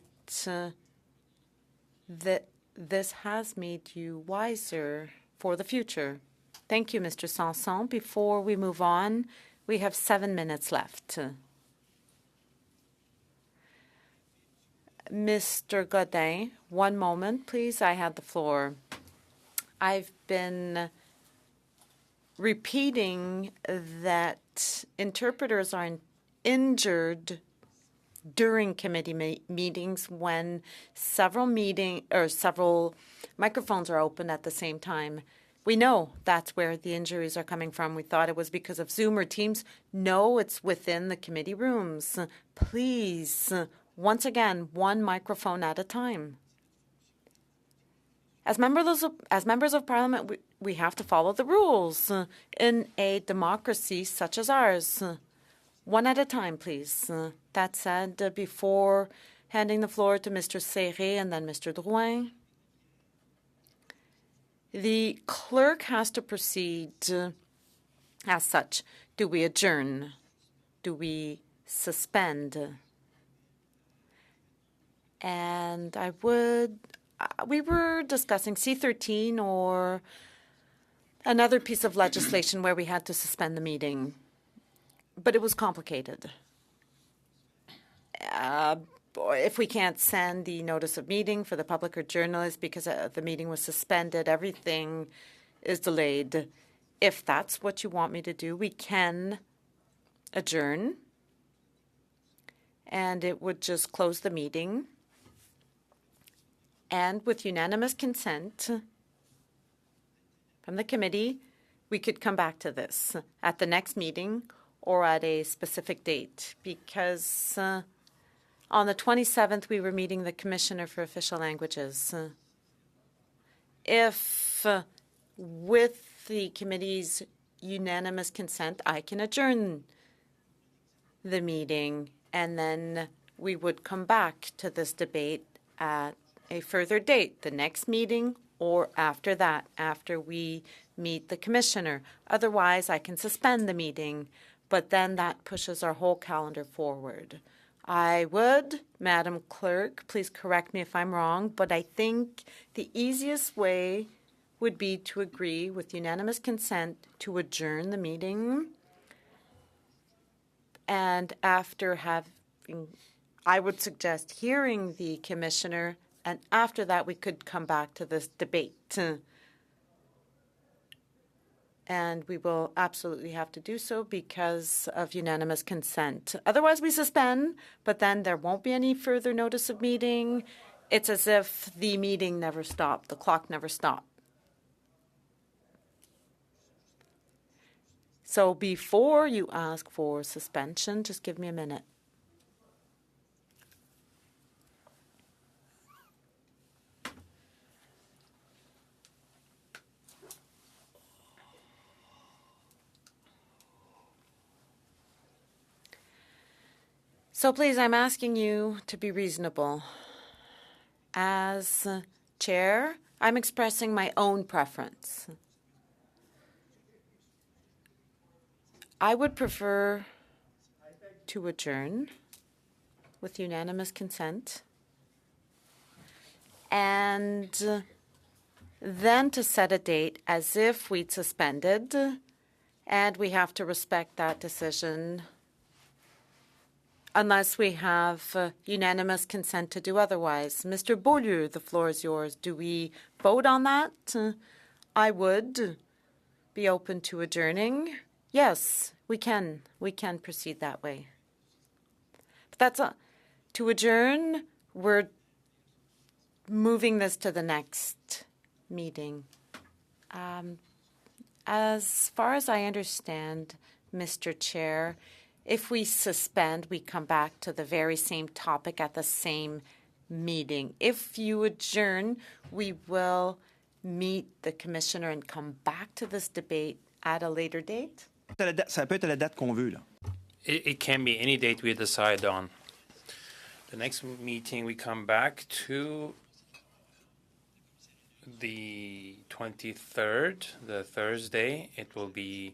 this has made you wiser for the future. Thank you, Mr. Sanson. Before we move on, we have 7 minutes left. Mr. Godin, 1 moment, please. I have the floor. I've been repeating that interpreters are injured during committee meetings when several microphones are open at the same time. We know that's where the injuries are coming from. We thought it was because of Zoom or Teams. No, it's within the committee rooms. Please, once again, 1 microphone at a time. As members of parliament, we have to follow the rules in a democracy such as ours. One at a time, please. That said, before handing the floor to Mr. Serré and then Mr. Drouin, the clerk has to proceed as such. Do we adjourn? Do we suspend? And we were discussing C-13 or another piece of legislation where we had to suspend the meeting, but it was complicated. If we can't send the notice of meeting for the public or journalists because the meeting was suspended, everything is delayed. If that's what you want me to do, we can adjourn, and it would just close the meeting. And with unanimous consent from the committee, we could come back to this at the next meeting or at a specific date, because on the 27th, we were meeting the Commissioner for Official Languages. If, with the committee's unanimous consent, I can adjourn the meeting, and then we would come back to this debate at a further date, the next meeting or after that, after we meet the Commissioner. Otherwise, I can suspend the meeting, but then that pushes our whole calendar forward. I would, Madam Clerk, please correct me if I'm wrong, but I think the easiest way would be to agree with unanimous consent to adjourn the meeting. And after having, I would suggest hearing the Commissioner, and after that we could come back to this debate. And we will absolutely have to do so because of unanimous consent. Otherwise, we suspend, but then there won't be any further notice of meeting. It's as if the meeting never stopped, the clock never stopped. So before you ask for suspension, just give me a minute. So please, I'm asking you to be reasonable. As chair, I'm expressing my own preference. I would prefer to adjourn with unanimous consent and then to set a date as if we'd suspended, and we have to respect that decision unless we have unanimous consent to do otherwise. Mr. Beaulieu, the floor is yours. Do we vote on that? I would be open to adjourning. Yes, we can. We can proceed that way. But that's to adjourn. We're moving this to the next meeting. As far as I understand, Mr. Chair, if we suspend, we come back to the very same topic at the same meeting. If you adjourn, we will meet the Commissioner and come back to this debate at a later date. Ça peut être la date qu'on veut, là. It can be any date we decide on. The next meeting, we come back to the 23rd, the Thursday. It will be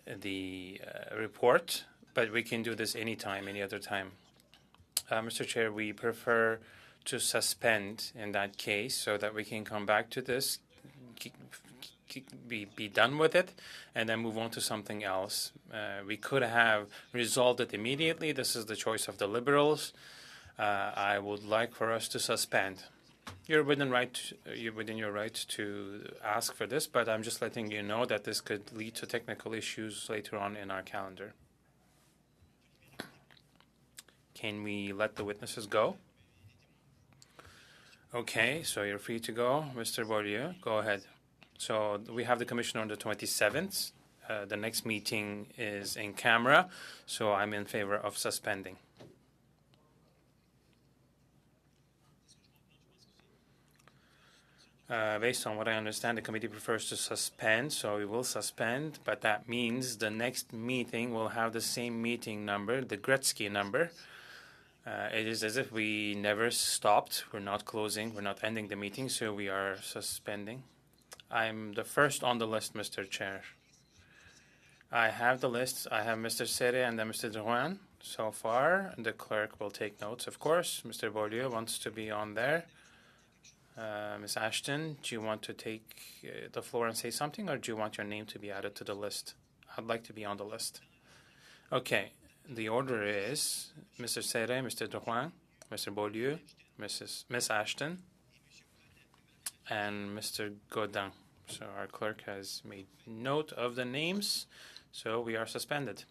the report, but we can do this anytime, any other time. Mr. Chair, we prefer to suspend in that case so that we can come back to this, be done with it, and then move on to something else. We could have resolved it immediately. This is the choice of the Liberals. I would like for us to suspend. You're within your right to ask for this, but I'm just letting you know that this could lead to technical issues later on in our calendar. Can we let the witnesses go? Okay, so you're free to go. Mr. Beaulieu, go ahead. So we have the Commissioner on the 27th. The next meeting is in camera, so I'm in favor of suspending. Based on what I understand, the committee prefers to suspend, so we will suspend, but that means the next meeting will have the same meeting number, the Gretzky number. It is as if we never stopped. We're not closing, we're not ending the meeting, so we are suspending. I'm the first on the list, Mr. Chair. I have the list. I have Mr. Serre and then Mr. Drouin so far. The clerk will take notes, of course. Mr. Beaulieu wants to be on there. Ms. Ashton, do you want to take the floor and say something, or do you want your name to be added to the list? I'd like to be on the list. Okay, the order is Mr. Serre, Mr. Drouin, Mr. Beaulieu, Ms. Ashton, and Mr. Godin. So our clerk has made note of the names, so we are suspended.